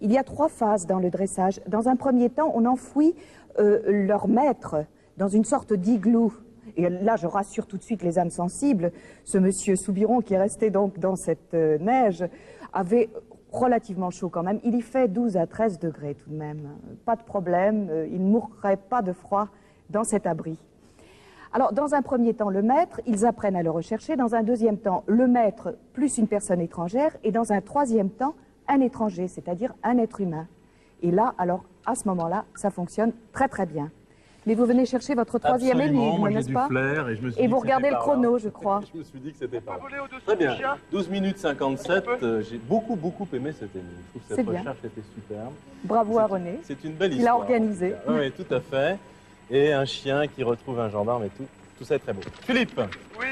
Speaker 5: Il y a 3 phases dans le dressage. Dans un premier temps, on enfouit leur maître dans une sorte d'igloo. Et là, je rassure tout de suite les âmes sensibles. Ce monsieur Soubiron, qui est resté donc dans cette neige, avait relativement chaud quand même. Il y fait 12 à 13 degrés tout de même. Pas de problème, il ne mourrait pas de froid dans cet abri. Alors, dans un premier temps, le maître, ils apprennent à le rechercher. Dans un deuxième temps, le maître plus une personne étrangère. Et dans un troisième temps, un étranger, c'est-à-dire un être humain. Et là, alors, à ce moment-là, ça fonctionne très très bien. Mais vous venez chercher votre troisième énigme, n'est-ce pas?
Speaker 1: Flair et je me suis dit
Speaker 5: vous
Speaker 1: que c'était
Speaker 5: regardez le
Speaker 1: par
Speaker 5: chrono,
Speaker 1: là.
Speaker 5: je crois.
Speaker 1: Je me suis dit que c'était par là.
Speaker 2: Voler au-dessus
Speaker 1: Très
Speaker 2: du
Speaker 1: bien.
Speaker 2: chien.
Speaker 1: 12 minutes 57, j'ai beaucoup aimé cette énigme. Je trouve que
Speaker 5: C'est
Speaker 1: cette
Speaker 5: bien.
Speaker 1: recherche était superbe.
Speaker 5: Bravo à René.
Speaker 1: C'est une belle
Speaker 5: Il a
Speaker 1: histoire.
Speaker 5: organisé.
Speaker 1: Oui, tout à fait. Et un chien qui retrouve un gendarme et tout. Tout ça est très beau. Philippe,
Speaker 2: Oui,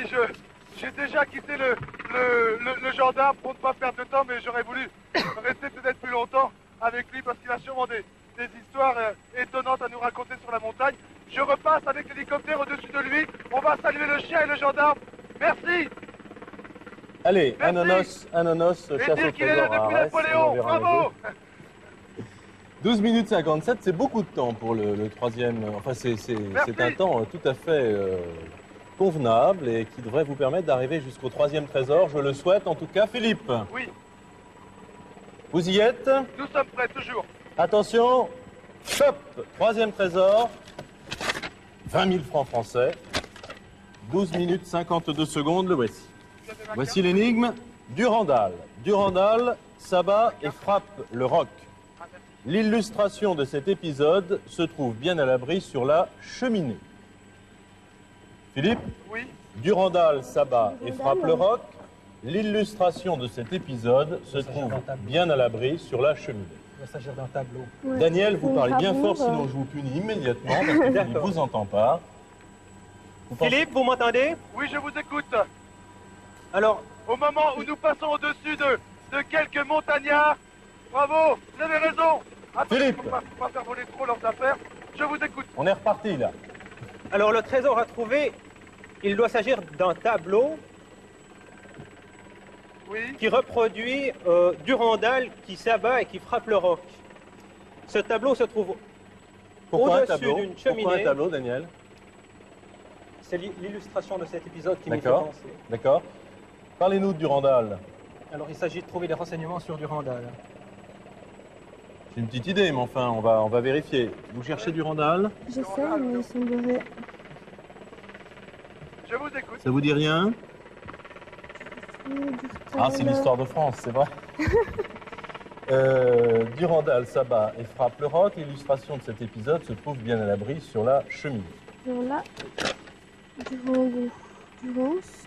Speaker 2: j'ai déjà quitté le gendarme pour ne pas perdre de temps, mais j'aurais voulu rester peut-être plus longtemps avec lui parce qu'il a sûrement des histoires étonnantes à nous raconter sur la montagne. Je repasse avec l'hélicoptère au-dessus de lui. On va saluer le chien et le gendarme. Merci.
Speaker 1: allez,
Speaker 2: Merci.
Speaker 1: Ananos,
Speaker 2: Et
Speaker 1: chasse
Speaker 2: dire
Speaker 1: au
Speaker 2: qu'il est là
Speaker 1: trésor à
Speaker 2: depuis
Speaker 1: Arès, on
Speaker 2: Napoléon.
Speaker 1: verra les
Speaker 2: Bravo.
Speaker 1: deux. 12 minutes 57, c'est beaucoup de temps pour le troisième. Enfin, c'est un temps tout à fait convenable et qui devrait vous permettre d'arriver jusqu'au troisième trésor. Je le souhaite en tout cas. Philippe,
Speaker 2: Oui,
Speaker 1: vous y êtes?
Speaker 2: nous sommes prêts toujours.
Speaker 1: Attention, stop! Troisième trésor, 20 000 francs français, 12 minutes 52 secondes, le voici. Voici l'énigme. Durandal. Durandal s'abat et frappe le roc. L'illustration de cet épisode se trouve bien à l'abri sur la cheminée. Philippe,
Speaker 2: Oui,
Speaker 1: Durandal s'abat et frappe le roc. L'illustration de cet épisode se trouve bien à l'abri sur la cheminée.
Speaker 4: Il va s'agir d'un tableau.
Speaker 6: Ouais.
Speaker 1: Daniel, vous
Speaker 6: Une
Speaker 1: parlez bien
Speaker 6: gravure,
Speaker 1: fort, sinon je vous punis immédiatement, parce que je ne
Speaker 4: D'accord.
Speaker 1: vous entends pas. Vous pensez-
Speaker 4: Philippe, vous m'entendez?
Speaker 2: oui, je vous écoute.
Speaker 4: Alors,
Speaker 2: Au moment où nous passons au-dessus de quelques montagnards, bravo, vous avez raison. Attendez,
Speaker 1: Philippe.
Speaker 2: faut pas faire voler trop leurs affaires. Je vous écoute.
Speaker 1: On est reparti là.
Speaker 4: alors le trésor à trouver, il doit s'agir d'un tableau
Speaker 2: Oui,
Speaker 4: qui reproduit Durandal qui s'abat et qui frappe le roc. Ce tableau se trouve
Speaker 1: Pourquoi un
Speaker 4: au-dessus
Speaker 1: tableau?
Speaker 4: d'une
Speaker 1: Pourquoi un
Speaker 4: cheminée.
Speaker 1: tableau, Daniel?
Speaker 4: C'est l'illustration de cet épisode qui nous fait
Speaker 1: D'accord.
Speaker 4: penser.
Speaker 1: D'accord. Parlez-nous de Durandal.
Speaker 4: Alors il s'agit de trouver des renseignements sur Durandal.
Speaker 1: J'ai une petite idée, mais enfin, on va vérifier. Vous cherchez Durandal?
Speaker 6: J'essaie, mais il semblerait.
Speaker 2: je vous écoute.
Speaker 1: Ça vous dit rien? Ah, c'est l'histoire de France, c'est vrai. Durandal s'abat et frappe le roc. L'illustration de cet épisode se trouve bien à l'abri sur la cheminée.
Speaker 6: Voilà. Durance.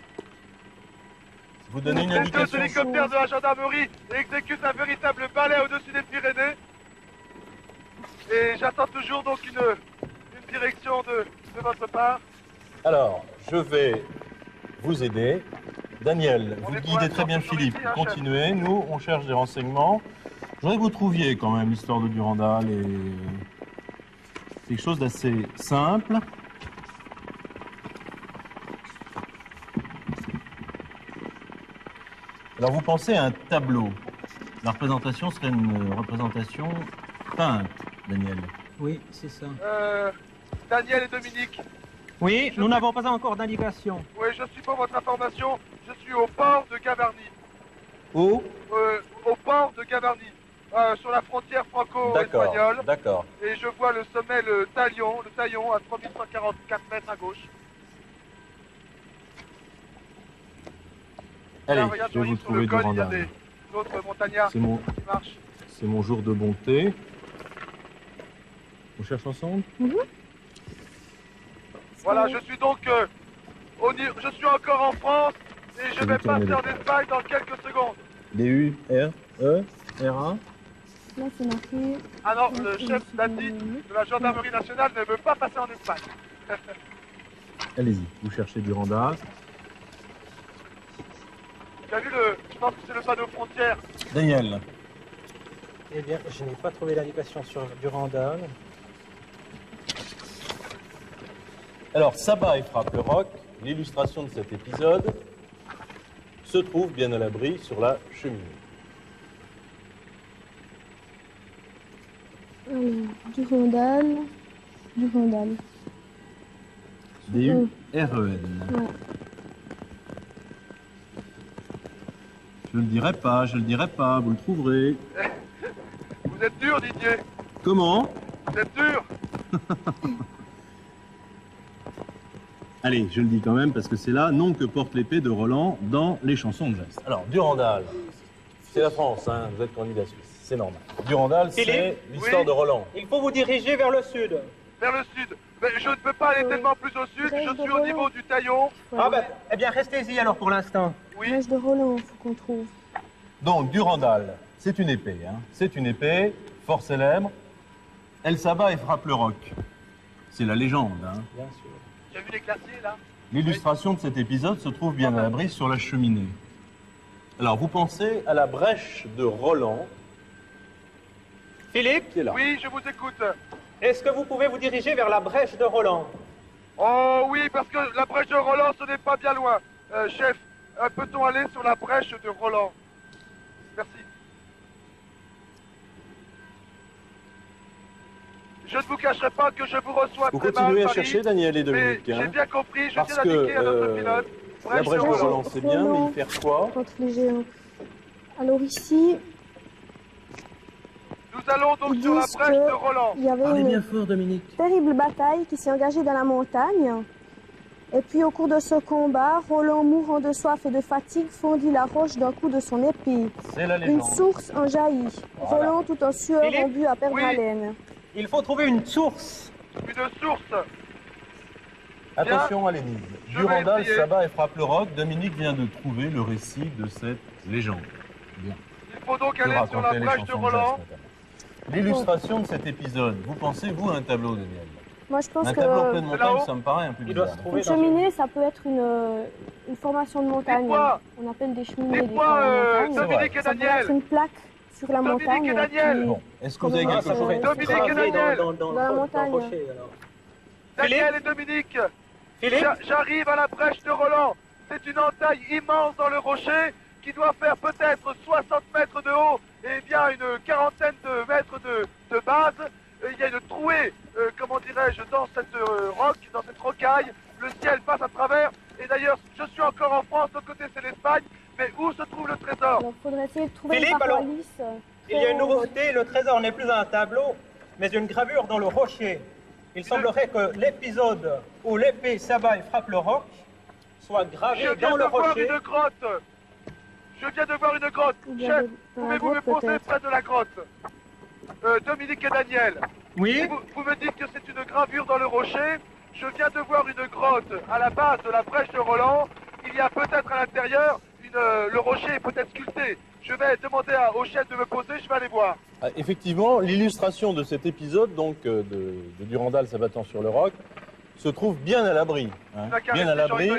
Speaker 1: Vous donnez une
Speaker 2: Les deux
Speaker 1: indication.
Speaker 2: hélicoptères de la gendarmerie exécutent un véritable balai au-dessus des Pyrénées. Et j'attends toujours donc une direction de votre part.
Speaker 1: Alors, je vais vous aider. Daniel,
Speaker 2: On
Speaker 1: vous
Speaker 2: est pour
Speaker 1: guidez
Speaker 2: l'instant
Speaker 1: très bien
Speaker 2: toujours
Speaker 1: Philippe.
Speaker 2: ici, hein, chef.
Speaker 1: Continuez. Nous, on cherche des renseignements. Je voudrais que vous trouviez quand même l'histoire de Durandal et quelque chose d'assez simple. Alors, vous pensez à un tableau. La représentation serait une représentation peinte, Daniel.
Speaker 4: Oui, c'est ça.
Speaker 2: Daniel et Dominique,
Speaker 4: Oui, nous n'avons pas encore d'indication.
Speaker 2: oui, je suis pour votre information, je suis au port de Gavarnie.
Speaker 1: Oh,
Speaker 2: Au port de Gavarnie, sur la frontière franco-espagnole.
Speaker 1: d'accord.
Speaker 2: Et je vois le sommet, le Taillon à 3144 mètres à gauche.
Speaker 1: Allez,
Speaker 2: Là, regarde,
Speaker 1: je vais vous
Speaker 2: sur le
Speaker 1: trouver
Speaker 2: col, il y a
Speaker 1: Durandal.
Speaker 2: d'autres montagnards
Speaker 1: C'est mon,
Speaker 2: qui marchent.
Speaker 1: c'est mon jour de bonté. On cherche ensemble?
Speaker 2: Voilà, je suis donc je suis encore en France et je
Speaker 1: vous
Speaker 2: vais
Speaker 1: tourner
Speaker 2: passer en
Speaker 1: les-
Speaker 2: Espagne dans quelques secondes.
Speaker 1: D-U, R, E, R-A.
Speaker 6: Là, c'est marqué.
Speaker 2: Ah non, le chef d'Adi de la gendarmerie nationale ne veut pas passer en Espagne.
Speaker 1: Allez-y, vous cherchez Durandal.
Speaker 2: Tu as vu je pense que c'est le panneau frontière.
Speaker 1: Daniel,
Speaker 4: Eh bien, je n'ai pas trouvé d'indication sur Durandal.
Speaker 1: alors s'abat et frappe le roc. L'illustration de cet épisode se trouve bien à l'abri sur la cheminée.
Speaker 6: Alors, Durandal.
Speaker 1: D-U-R-E-N.
Speaker 6: Ouais.
Speaker 1: Je le dirai pas, vous le trouverez.
Speaker 2: Vous êtes dur, Didier.
Speaker 1: Comment?
Speaker 2: Vous êtes dur.
Speaker 1: Allez, je le dis quand même parce que c'est là, nom que porte l'épée de Roland dans les chansons de geste. Alors, Durandal, c'est la France, hein, vous êtes candidat suisse, c'est normal. Durandal, c'est
Speaker 4: Philippe?
Speaker 1: l'histoire
Speaker 2: Oui.
Speaker 1: de Roland.
Speaker 4: Il faut vous diriger vers le sud.
Speaker 2: Vers le sud. Mais je ne peux pas aller tellement plus au sud. Je suis au niveau du taillon.
Speaker 4: Ah ben, eh bien, restez-y alors pour l'instant.
Speaker 2: Oui.
Speaker 6: Brèche de Roland, faut qu'on trouve.
Speaker 1: Donc, Durandal, c'est une épée, hein. C'est une épée, fort célèbre. Elle s'abat et frappe le roc. C'est la légende, hein.
Speaker 4: Bien sûr.
Speaker 2: J'ai vu les glaciers là.
Speaker 1: L'illustration de cet épisode se trouve bien à l'abri sur la cheminée. Alors, vous pensez à la brèche de Roland,
Speaker 4: Philippe,
Speaker 1: qui est là.
Speaker 2: Oui, je vous écoute.
Speaker 4: est-ce que vous pouvez vous diriger vers la brèche de Roland?
Speaker 2: Oh oui, parce que la brèche de Roland, ce n'est pas bien loin. Chef, peut-on aller sur la brèche de Roland? Merci. Je ne vous cacherai pas que je vous reçois
Speaker 1: Vous
Speaker 2: très mal,
Speaker 1: continuez à
Speaker 2: Paris,
Speaker 1: chercher, Daniel et
Speaker 2: mais
Speaker 1: Dominique.
Speaker 2: j'ai
Speaker 1: Hein.
Speaker 2: bien compris, je
Speaker 1: Parce
Speaker 2: viens d'indiquer
Speaker 1: que,
Speaker 2: à notre pilote.
Speaker 1: La brèche de
Speaker 6: Roland.
Speaker 1: Roland, c'est bien, mais il fait quoi?
Speaker 6: Contre les géants. Alors ici,
Speaker 2: Nous allons donc
Speaker 6: ils
Speaker 2: sur la
Speaker 6: disent
Speaker 2: brèche de Roland.
Speaker 6: qu'il y avait
Speaker 1: Parlez
Speaker 6: une
Speaker 1: bien fort, Dominique.
Speaker 6: terrible bataille qui s'est engagée dans la montagne. Et puis au cours de ce combat, Roland, mourant de soif et de fatigue, fondit la roche d'un coup de son épée.
Speaker 1: C'est la
Speaker 6: Une
Speaker 1: légende.
Speaker 6: source en jaillit.
Speaker 1: Voilà.
Speaker 6: Roland, tout en sueur,
Speaker 4: Philippe?
Speaker 6: rendu à perdre
Speaker 2: Oui.
Speaker 6: haleine.
Speaker 4: Il faut trouver une source.
Speaker 2: Une source.
Speaker 1: Attention à l'énigme.
Speaker 2: Je vais
Speaker 1: Durandal
Speaker 2: essayer.
Speaker 1: s'abat et frappe le roc. Dominique vient de trouver le récit de cette légende. Bien.
Speaker 2: Il faut donc
Speaker 1: Que
Speaker 2: aller sur la
Speaker 1: racontaient les
Speaker 2: brèche de
Speaker 1: chansons de
Speaker 2: Roland.
Speaker 1: jazz, notamment. L'illustration de cet épisode, vous pensez, vous, à un tableau, Daniel?
Speaker 6: Moi, je pense
Speaker 1: Un tableau en
Speaker 6: que
Speaker 1: pleine
Speaker 2: C'est
Speaker 1: montagne,
Speaker 2: là-haut.
Speaker 1: ça me paraît un peu
Speaker 4: Il doit
Speaker 1: bizarre.
Speaker 4: se trouver
Speaker 6: une
Speaker 4: dans
Speaker 6: cheminée, ça peut être une formation de montagne.
Speaker 2: Dites-moi.
Speaker 6: On appelle des cheminées des
Speaker 2: Dites-moi,
Speaker 6: formes de montagne.
Speaker 2: Dominique et
Speaker 6: Ça peut être
Speaker 2: Daniel.
Speaker 6: une plaque sur la
Speaker 2: Dominique
Speaker 6: montagne.
Speaker 2: et Daniel.
Speaker 6: qui-
Speaker 1: Bon, est-ce que vous avez
Speaker 6: Comment
Speaker 1: quelque
Speaker 6: ça
Speaker 1: chose?
Speaker 6: s'appelle
Speaker 2: Dominique et
Speaker 4: gravé
Speaker 2: Daniel.
Speaker 4: dans
Speaker 6: la
Speaker 4: le
Speaker 6: montagne.
Speaker 4: rocher, alors.
Speaker 2: Daniel et Dominique.
Speaker 4: Philippe,
Speaker 2: J'arrive à la brèche de Roland. C'est une entaille immense dans le rocher qui doit faire peut-être 60 mètres de haut et bien une quarantaine de mètres de base. Il y a une trouée, comment dirais-je, dans cette roc, dans cette rocaille. Le ciel passe à travers. Et d'ailleurs, je suis encore en France, de l'autre côté c'est l'Espagne. Mais où se trouve le trésor?
Speaker 6: Alors, il faudrait essayer de trouver
Speaker 4: Philippe,
Speaker 6: une paroi
Speaker 4: alors,
Speaker 6: lisse.
Speaker 4: il y a une nouveauté. Le trésor n'est plus un tableau, mais une gravure dans le rocher. Il semblerait que l'épisode où l'épée s'abat et frappe le roc soit gravé
Speaker 2: Je viens
Speaker 4: dans
Speaker 2: de
Speaker 4: le
Speaker 2: voir
Speaker 4: rocher.
Speaker 2: une grotte. Je viens de voir une grotte.
Speaker 6: Ou bien
Speaker 2: Chef,
Speaker 6: dans la
Speaker 2: pouvez-vous me
Speaker 6: grotte,
Speaker 2: poser
Speaker 6: peut-être.
Speaker 2: près de la grotte? Dominique et Daniel,
Speaker 4: Oui,
Speaker 2: vous me dites que c'est une gravure dans le rocher. Je viens de voir une grotte à la base de la brèche de Roland. Il y a peut-être à l'intérieur, le rocher est peut-être sculpté. Je vais demander au chef de me poser, je vais aller voir.
Speaker 1: Ah, effectivement, l'illustration de cet épisode, donc de Durandal s'abattant sur le roc, se trouve bien à l'abri. Hein,
Speaker 2: La
Speaker 1: bien à l'abri,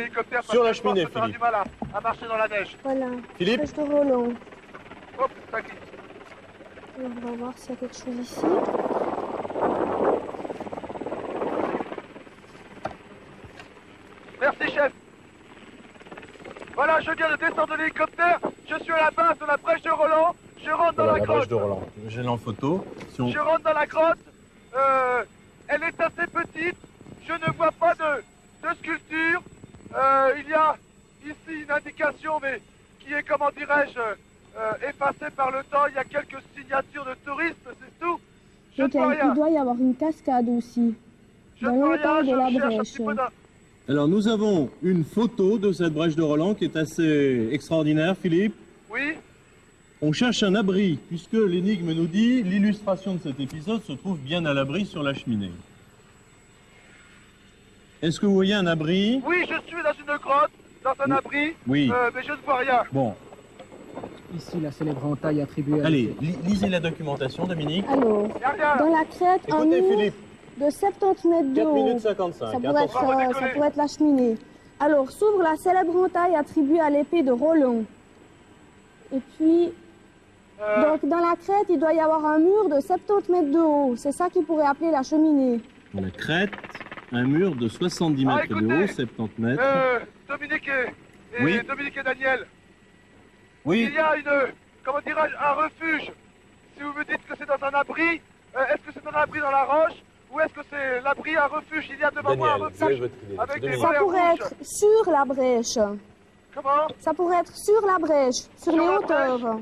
Speaker 1: sur la cheminée,
Speaker 2: On a du
Speaker 1: Philippe.
Speaker 2: mal à marcher dans la neige.
Speaker 6: Voilà.
Speaker 1: Philippe?
Speaker 6: Brèche de Roland.
Speaker 2: Hop, ça glisse.
Speaker 6: Alors, on va voir s'il y a quelque chose ici.
Speaker 2: Merci, chef. Voilà, je viens de descendre de l'hélicoptère. Je suis à la base de la brèche de Roland. Je rentre dans
Speaker 1: Voilà,
Speaker 2: la
Speaker 1: la brèche
Speaker 2: grotte.
Speaker 1: de Roland. J'ai l'en photo. Si on-
Speaker 2: Je rentre dans la grotte. Elle est assez petite. Je ne vois pas de sculpture. Il y a ici une indication, mais qui est, comment dirais-je, effacée par le temps. Il y a quelques signatures de touristes, c'est tout. Je ne
Speaker 6: Donc,
Speaker 2: vois rien.
Speaker 6: il doit y avoir une cascade aussi.
Speaker 2: Je
Speaker 6: dans
Speaker 2: ne vois
Speaker 6: l'entaille
Speaker 2: rien.
Speaker 6: de la
Speaker 2: Je cherche un
Speaker 6: brèche.
Speaker 2: petit peu d'un...
Speaker 1: Alors, nous avons une photo de cette brèche de Roland qui est assez extraordinaire, Philippe.
Speaker 2: Oui.
Speaker 1: On cherche un abri, puisque l'énigme nous dit l'illustration de cet épisode se trouve bien à l'abri sur la cheminée. Est-ce que vous voyez un abri?
Speaker 2: Oui, je suis dans une grotte, dans un abri.
Speaker 1: Oui.
Speaker 2: Mais je ne vois rien.
Speaker 1: Bon,
Speaker 7: Ici, la célèbre entaille attribuée à...
Speaker 1: allez, lisez la documentation, Dominique.
Speaker 6: Alors,
Speaker 2: Il n'y a rien.
Speaker 6: dans la crête, un
Speaker 1: Écoutez,
Speaker 6: mur
Speaker 1: Philippe,
Speaker 6: de 70 mètres de
Speaker 1: 4
Speaker 6: haut.
Speaker 1: minutes
Speaker 6: Ça
Speaker 1: 55.
Speaker 6: pourrait,
Speaker 1: Attention.
Speaker 2: On va
Speaker 6: ça
Speaker 2: décoller.
Speaker 6: pourrait être la cheminée. Alors, s'ouvre la célèbre entaille attribuée à l'épée de Roland. Et puis, donc dans la crête, il doit y avoir un mur de 70 mètres de haut. C'est ça qu'il pourrait appeler la cheminée.
Speaker 1: Dans la crête, un mur de 70 mètres de
Speaker 2: écoutez,
Speaker 1: haut, 70 mètres.
Speaker 2: Dominique et
Speaker 1: Oui.
Speaker 2: Dominique et Daniel,
Speaker 1: Oui,
Speaker 2: il y a comment dirais-je, un refuge. Si vous me dites que c'est dans un abri, est-ce que c'est un abri dans la roche Ou est-ce que c'est l'abri, un refuge? Il y a devant moi un
Speaker 1: Daniel, quelle est
Speaker 2: refuge
Speaker 1: votre idée?
Speaker 2: avec des
Speaker 1: Dominique.
Speaker 6: Ça
Speaker 2: volets
Speaker 6: pourrait
Speaker 2: rouges.
Speaker 6: être sur la brèche.
Speaker 2: Comment?
Speaker 6: Ça pourrait être sur la brèche, sur
Speaker 2: Sur
Speaker 6: les
Speaker 2: la
Speaker 6: hauteurs.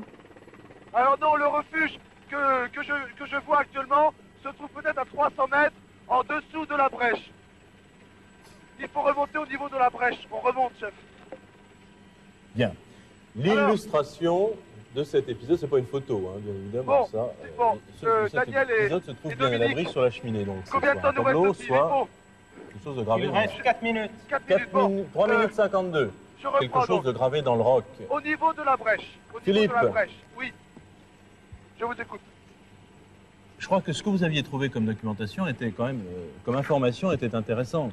Speaker 2: Alors non, le refuge que je vois actuellement se trouve peut-être à 300 mètres en dessous de la brèche. Il faut remonter au niveau de la brèche. On remonte, chef.
Speaker 1: Bien. L'illustration de cet épisode, c'est pas une photo, hein, bien évidemment.
Speaker 2: Bon,
Speaker 1: ça,
Speaker 2: c'est bon.
Speaker 1: cet
Speaker 2: Daniel
Speaker 1: épisode se trouve
Speaker 2: et
Speaker 1: bien à
Speaker 2: Dominique,
Speaker 1: l'abri sur la cheminée. Donc, c'est
Speaker 2: Combien de
Speaker 1: soit
Speaker 2: temps
Speaker 1: un
Speaker 2: nous
Speaker 1: tableau,
Speaker 2: reste-t-il?
Speaker 1: soit quelque chose de gravé
Speaker 4: Il
Speaker 1: dans le
Speaker 4: reste 4 minutes.
Speaker 2: 4
Speaker 1: 4
Speaker 2: minutes. Bon,
Speaker 1: minutes, 3 minutes 52.
Speaker 2: je reprends
Speaker 1: Quelque chose
Speaker 2: donc.
Speaker 1: de gravé dans le roc.
Speaker 2: Au niveau de la brèche. Au niveau
Speaker 1: Philippe.
Speaker 2: de la brèche. Oui. Je vous écoute.
Speaker 1: Je crois que ce que vous aviez trouvé comme documentation était quand même, comme information, était intéressant.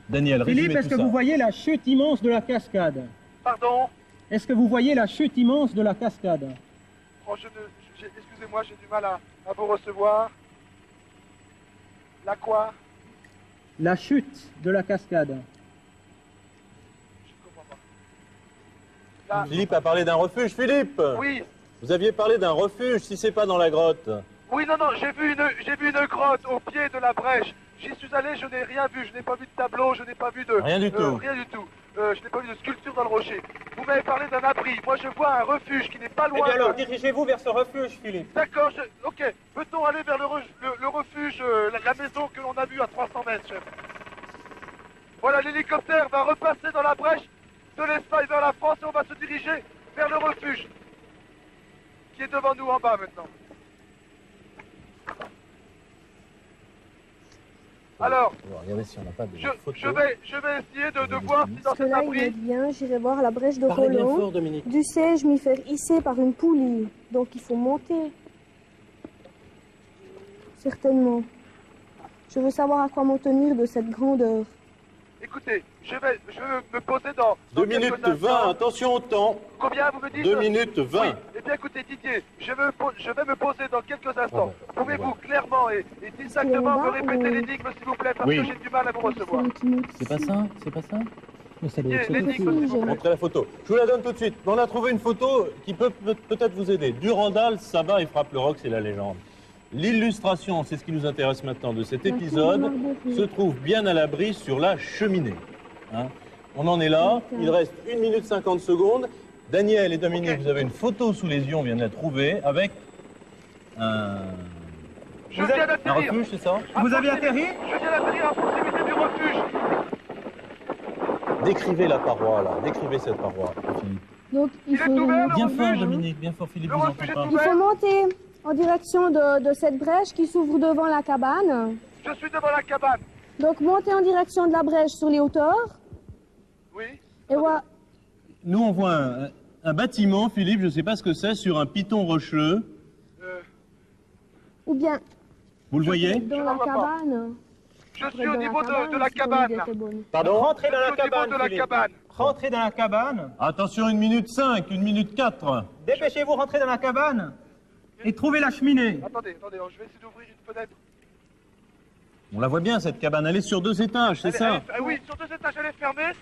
Speaker 1: Daniel,
Speaker 7: Philippe,
Speaker 1: résumez
Speaker 7: est-ce
Speaker 1: tout
Speaker 7: que
Speaker 1: ça.
Speaker 7: vous voyez la chute immense de la cascade?
Speaker 2: Pardon?
Speaker 7: Est-ce que vous voyez la chute immense de la cascade?
Speaker 2: Oh, excusez-moi, j'ai du mal à vous recevoir. La quoi?
Speaker 7: La chute de la cascade.
Speaker 2: Je ne comprends pas. La...
Speaker 1: Philippe a parlé d'un refuge. Philippe,
Speaker 2: Oui.
Speaker 1: vous aviez parlé d'un refuge, si c'est pas dans la grotte.
Speaker 2: Oui, non, j'ai vu une grotte au pied de la brèche. J'y suis allé, je n'ai rien vu. Je n'ai pas vu de tableau, je n'ai pas vu de...
Speaker 1: Rien du tout.
Speaker 2: Rien du tout. Je n'ai pas vu de sculpture dans le rocher. Vous m'avez parlé d'un abri. Moi, je vois un refuge qui n'est pas
Speaker 4: Eh
Speaker 2: loin.
Speaker 4: bien alors, dirigez-vous vers ce refuge, Philippe.
Speaker 2: D'accord, ok. Peut-on aller vers le refuge, la maison que l'on a vue à 300 mètres, chef? Voilà, l'hélicoptère va repasser dans la brèche de l'Espagne vers la France et on va se diriger vers le refuge qui est devant nous en bas maintenant. Alors,
Speaker 1: On va regarder si on n'a pas de
Speaker 2: je
Speaker 1: photos.
Speaker 2: vais essayer de voir si dans
Speaker 6: Parce que
Speaker 2: cet
Speaker 6: là, il
Speaker 2: abri...
Speaker 6: est bien. J'irai voir la brèche de
Speaker 1: Parlez bien
Speaker 6: Roland.
Speaker 1: fort, Dominique.
Speaker 6: Du siège m'y faire hisser par une poulie. Donc il faut monter. Certainement. Je veux savoir à quoi m'en tenir de cette grandeur.
Speaker 2: Écoutez, je vais me poser dans
Speaker 1: 2 minutes
Speaker 2: quelques
Speaker 1: 20,
Speaker 2: instants.
Speaker 1: attention au temps.
Speaker 2: Combien vous me dites?
Speaker 1: 2 minutes 20.
Speaker 2: Oui. Eh bien écoutez Didier, je vais me poser dans quelques instants. Pouvez-vous clairement et distinctement me répéter l'énigme s'il vous plaît parce
Speaker 1: Oui.
Speaker 2: que j'ai du mal à vous recevoir.
Speaker 1: C'est pas ça? C'est pas ça?
Speaker 7: Mais ça doit être
Speaker 2: Didier,
Speaker 7: ça.
Speaker 2: l'énigme s'il vous plaît.
Speaker 1: Montrez la photo. Je vous la donne tout de suite. On a trouvé une photo qui peut peut-être vous aider. Durandal s'abat et frappe le roc, c'est la légende. L'illustration, c'est ce qui nous intéresse maintenant de cet épisode, se trouve bien à l'abri sur la cheminée. Hein? On en est là. Il reste 1 minute 50 secondes. Daniel et Dominique, vous avez une photo sous les yeux, on vient de la trouver, avec un
Speaker 2: Je viens d'atterrir.
Speaker 1: refuge, c'est ça?
Speaker 4: Vous avez atterri?
Speaker 2: Je viens d'atterrir à proximité du refuge.
Speaker 1: Décrivez la paroi, là. Décrivez cette paroi, Philippe.
Speaker 6: Donc il
Speaker 2: Il est
Speaker 6: faut,
Speaker 2: ouvert, le
Speaker 1: Bien
Speaker 2: refuge.
Speaker 1: fort, Dominique, bien fort, Philippe,
Speaker 2: Le
Speaker 1: vous
Speaker 2: refuge
Speaker 1: entend
Speaker 2: est
Speaker 1: pas.
Speaker 6: il faut monter en direction de cette brèche qui s'ouvre devant la cabane.
Speaker 2: Je suis devant la cabane.
Speaker 6: Donc monter en direction de la brèche sur les hauteurs.
Speaker 2: Oui.
Speaker 6: Et voilà.
Speaker 1: Nous, on voit un bâtiment, Philippe, je ne sais pas ce que c'est, sur un piton rocheux.
Speaker 6: Ou bien
Speaker 1: Vous le voyez?
Speaker 6: dans
Speaker 2: Je
Speaker 6: la
Speaker 2: ne vois pas.
Speaker 6: cabane.
Speaker 2: Je suis au niveau de la
Speaker 6: si
Speaker 2: cabane.
Speaker 6: l'idée
Speaker 2: là.
Speaker 6: était bonne.
Speaker 1: Pardon?
Speaker 4: Rentrez dans
Speaker 2: Je
Speaker 4: la
Speaker 2: suis au niveau
Speaker 4: cabane,
Speaker 2: de la
Speaker 4: Philippe.
Speaker 2: cabane.
Speaker 4: Rentrez dans la cabane.
Speaker 1: Attention, 1 minute 5, 1 minute 4.
Speaker 4: Dépêchez-vous, rentrez dans la cabane. Et trouvez la cheminée.
Speaker 2: Attendez, je vais essayer d'ouvrir une fenêtre.
Speaker 1: On la voit bien, cette cabane, elle est sur 2 étages, c'est ça?
Speaker 2: Oui, sur 2 étages, elle est fermée.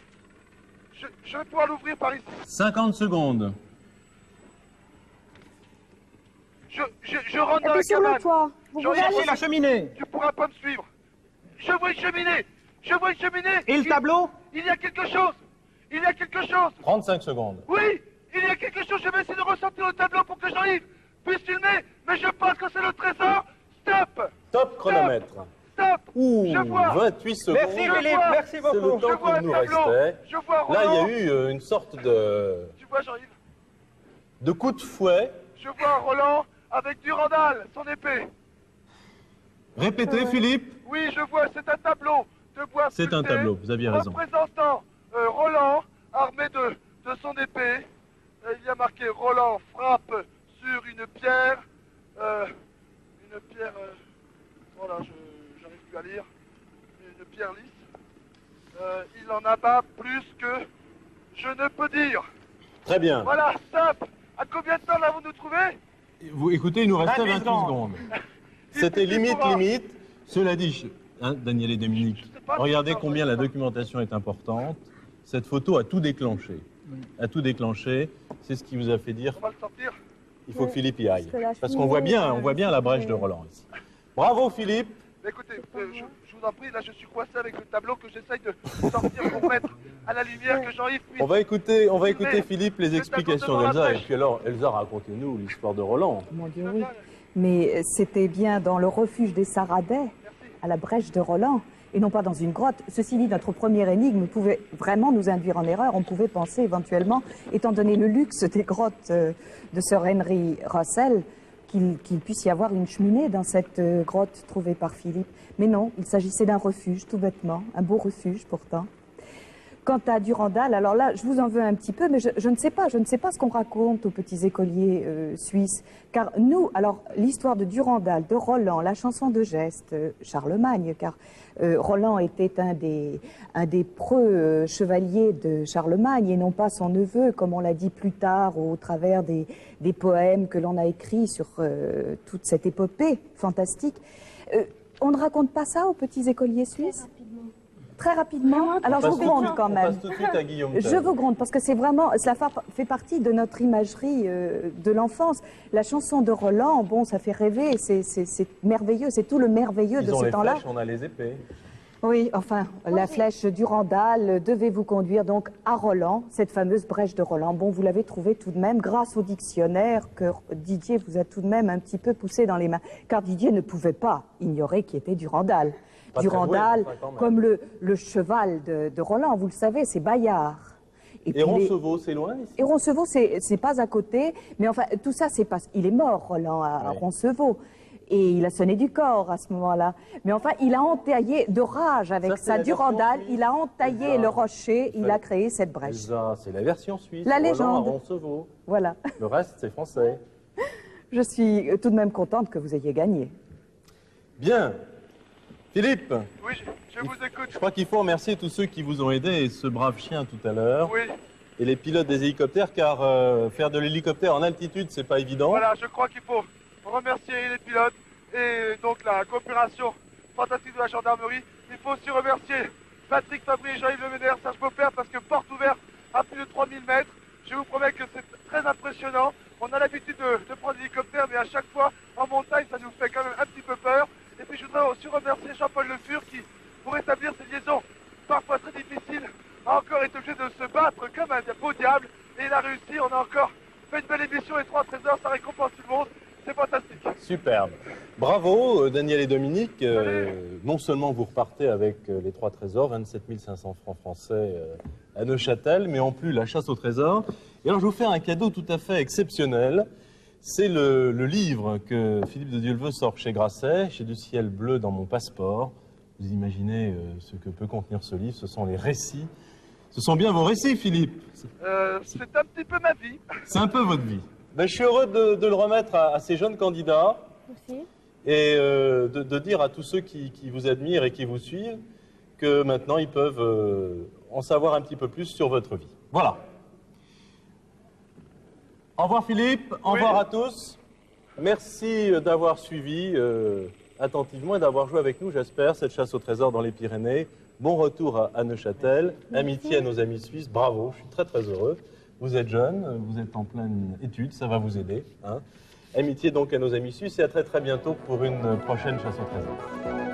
Speaker 2: Je vais pouvoir l'ouvrir par ici.
Speaker 1: 50 secondes.
Speaker 2: Je rentre
Speaker 6: Et
Speaker 2: dans la
Speaker 6: puis sur le
Speaker 2: cabane.
Speaker 6: toit. Vous
Speaker 2: Je
Speaker 6: pouvez
Speaker 2: cherche
Speaker 6: aller
Speaker 4: Cherchez la cheminée.
Speaker 2: Tu pourras pas me suivre. Je vois une cheminée. Je vois une cheminée.
Speaker 4: Et le tableau?
Speaker 2: Il y a quelque chose. Il y a quelque chose.
Speaker 1: 35 secondes.
Speaker 2: Oui, il y a quelque chose. Je vais essayer de ressortir le tableau pour que Jean-Yves puisse filmer. Mais je pense que c'est le trésor. Stop.
Speaker 1: Top chronomètre.
Speaker 2: Stop.
Speaker 1: Ouh,
Speaker 2: Je vois.
Speaker 1: 28 secondes.
Speaker 4: Merci Philippe, merci
Speaker 1: C'est
Speaker 4: beaucoup.
Speaker 1: le temps
Speaker 2: Je vois
Speaker 1: qu'il
Speaker 2: un
Speaker 1: nous
Speaker 2: tableau.
Speaker 1: restait.
Speaker 2: Je vois Roland.
Speaker 1: Là, il y a eu une sorte
Speaker 2: Tu vois Jean-Yves?
Speaker 1: de coup de fouet.
Speaker 2: Je vois Roland avec Durandal, son épée.
Speaker 1: Répétez, Philippe.
Speaker 2: Oui, je vois, c'est un tableau de bois
Speaker 1: C'est un
Speaker 2: sculpté
Speaker 1: tableau, vous aviez raison.
Speaker 2: représentant Roland, armé de son épée. Il y a marqué Roland frappe sur une pierre. Voilà, j'arrive plus à lire. Une pierre lisse. Il en abat plus que je ne peux dire.
Speaker 1: Très bien.
Speaker 2: Voilà, stop. À combien de temps l'avons-nous trouvé?
Speaker 1: Vous écoutez, il nous restait
Speaker 4: 28
Speaker 1: 28 secondes. C'était limite. Cela dit, hein, Daniel et Dominique,
Speaker 2: Je sais pas,
Speaker 1: regardez
Speaker 2: je sais pas,
Speaker 1: combien
Speaker 2: je sais
Speaker 1: la
Speaker 2: pas.
Speaker 1: documentation est importante. Cette photo a tout déclenché. A tout déclenché. C'est ce qui vous a fait dire
Speaker 2: On va le sortir.
Speaker 1: qu'il faut que Philippe y aille.
Speaker 6: Parce que la
Speaker 1: Parce qu'on voit
Speaker 6: cheminée,
Speaker 1: on voit bien la brèche de
Speaker 6: ouais.
Speaker 1: Roland ici. Bravo Philippe.
Speaker 2: Mais écoutez, je vous en prie, là je suis coincé avec le tableau que j'essaye de sortir pour mettre à la lumière, que Jean-Yves puisse...
Speaker 1: On va écouter Philippe les explications d'Elsa. Et puis alors, Elsa, racontez-nous l'histoire de Roland.
Speaker 5: Mon Dieu, oui. Mais c'était bien dans le refuge des Saradais, à la brèche de Roland, et non pas dans une grotte. Ceci dit, notre première énigme pouvait vraiment nous induire en erreur. On pouvait penser éventuellement, étant donné le luxe des grottes de Sir Henry Russell, qu'il puisse y avoir une cheminée dans cette grotte trouvée par Philippe. Mais non, il s'agissait d'un refuge, tout bêtement, un beau refuge pourtant. Quant à Durandal, alors là, je vous en veux un petit peu, mais je ne sais pas ce qu'on raconte aux petits écoliers suisses. Car nous, alors, l'histoire de Durandal, de Roland, la chanson de geste, Charlemagne, car Roland était un des preux chevaliers de Charlemagne, et non pas son neveu, comme on l'a dit plus tard, au travers des poèmes que l'on a écrits sur toute cette épopée fantastique. On ne raconte pas ça aux petits écoliers suisses ? Très rapidement. Alors je vous gronde quand même.
Speaker 1: On passe tout de suite à Guillaume Tell.
Speaker 5: Je vous gronde parce que c'est vraiment, cela fait partie de notre imagerie de l'enfance. La chanson de Roland, bon, ça fait rêver, c'est merveilleux, c'est tout le merveilleux de ce temps-là.
Speaker 1: On a les épées.
Speaker 5: Oui, enfin, la flèche Durandal devait vous conduire donc à Roland, cette fameuse brèche de Roland. Bon, vous l'avez trouvé tout de même grâce au dictionnaire que Didier vous a tout de même un petit peu poussé dans les mains. Car Didier ne pouvait pas ignorer qui était Durandal. Durandal, comme le cheval de Roland, vous le savez, c'est Bayard.
Speaker 1: Et Roncevaux, c'est loin ici?
Speaker 5: Et Roncevaux, c'est pas à côté, mais enfin, tout ça, c'est pas... Il est mort, Roland, à Roncevaux. Et il a sonné du corps à ce moment-là. Mais enfin, il a entaillé de rage avec sa Durandal, il a entaillé le rocher, il a créé cette brèche.
Speaker 1: C'est la version suisse.
Speaker 5: La légende.
Speaker 1: Roland à Roncevaux.
Speaker 5: Voilà.
Speaker 1: Le reste, c'est français.
Speaker 5: Je suis tout de même contente que vous ayez gagné.
Speaker 1: Bien. Philippe.
Speaker 2: Oui, je vous écoute.
Speaker 1: Je crois qu'il faut remercier tous ceux qui vous ont aidé, et ce brave chien tout à l'heure.
Speaker 2: Oui.
Speaker 1: Et les pilotes des hélicoptères, car faire de l'hélicoptère en altitude, c'est pas évident.
Speaker 2: Voilà, je crois qu'il faut remercier les pilotes et donc la coopération fantastique de la gendarmerie. Il faut aussi remercier Patrick Fabry et Jean-Yves Leménère, Serge Popper, parce que porte ouverte à plus de 3000 mètres. Je vous promets que c'est très impressionnant. On a l'habitude de prendre l'hélicoptère, mais à chaque fois, en montagne, ça nous fait quand même un petit peu peur. Et puis je voudrais aussi remercier Jean-Paul Le Fur qui, pour établir ces liaisons parfois très difficiles, a encore été obligé de se battre comme un beau diable. Et il a réussi, on a encore fait une belle émission, les 3 trésors, ça récompense tout le monde. C'est fantastique.
Speaker 1: Superbe. Bravo, Daniel et Dominique. Non seulement vous repartez avec les 3 trésors, 27 500 francs français à Neuchâtel, mais en plus la chasse au trésor. Et alors je vais vous faire un cadeau tout à fait exceptionnel. C'est le livre que Philippe de Dieuleveux sort chez Grasset, chez Du ciel bleu dans mon passeport. Vous imaginez ce que peut contenir ce livre, ce sont les récits. Ce sont bien vos récits, Philippe.
Speaker 2: C'est un petit peu ma vie.
Speaker 1: C'est un peu votre vie. Ben, je suis heureux de le remettre à ces jeunes candidats.
Speaker 6: Merci.
Speaker 1: Et de dire à tous ceux qui vous admirent et qui vous suivent que maintenant ils peuvent en savoir un petit peu plus sur votre vie. Voilà. Au revoir Philippe, au revoir à tous. Merci d'avoir suivi attentivement et d'avoir joué avec nous, j'espère, cette chasse au trésor dans les Pyrénées. Bon retour à Neuchâtel, amitié à nos amis suisses, bravo, je suis très très heureux. Vous êtes jeunes, vous êtes en pleine étude, ça va vous aider. Hein. Amitié donc à nos amis suisses et à très très bientôt pour une prochaine chasse au trésor.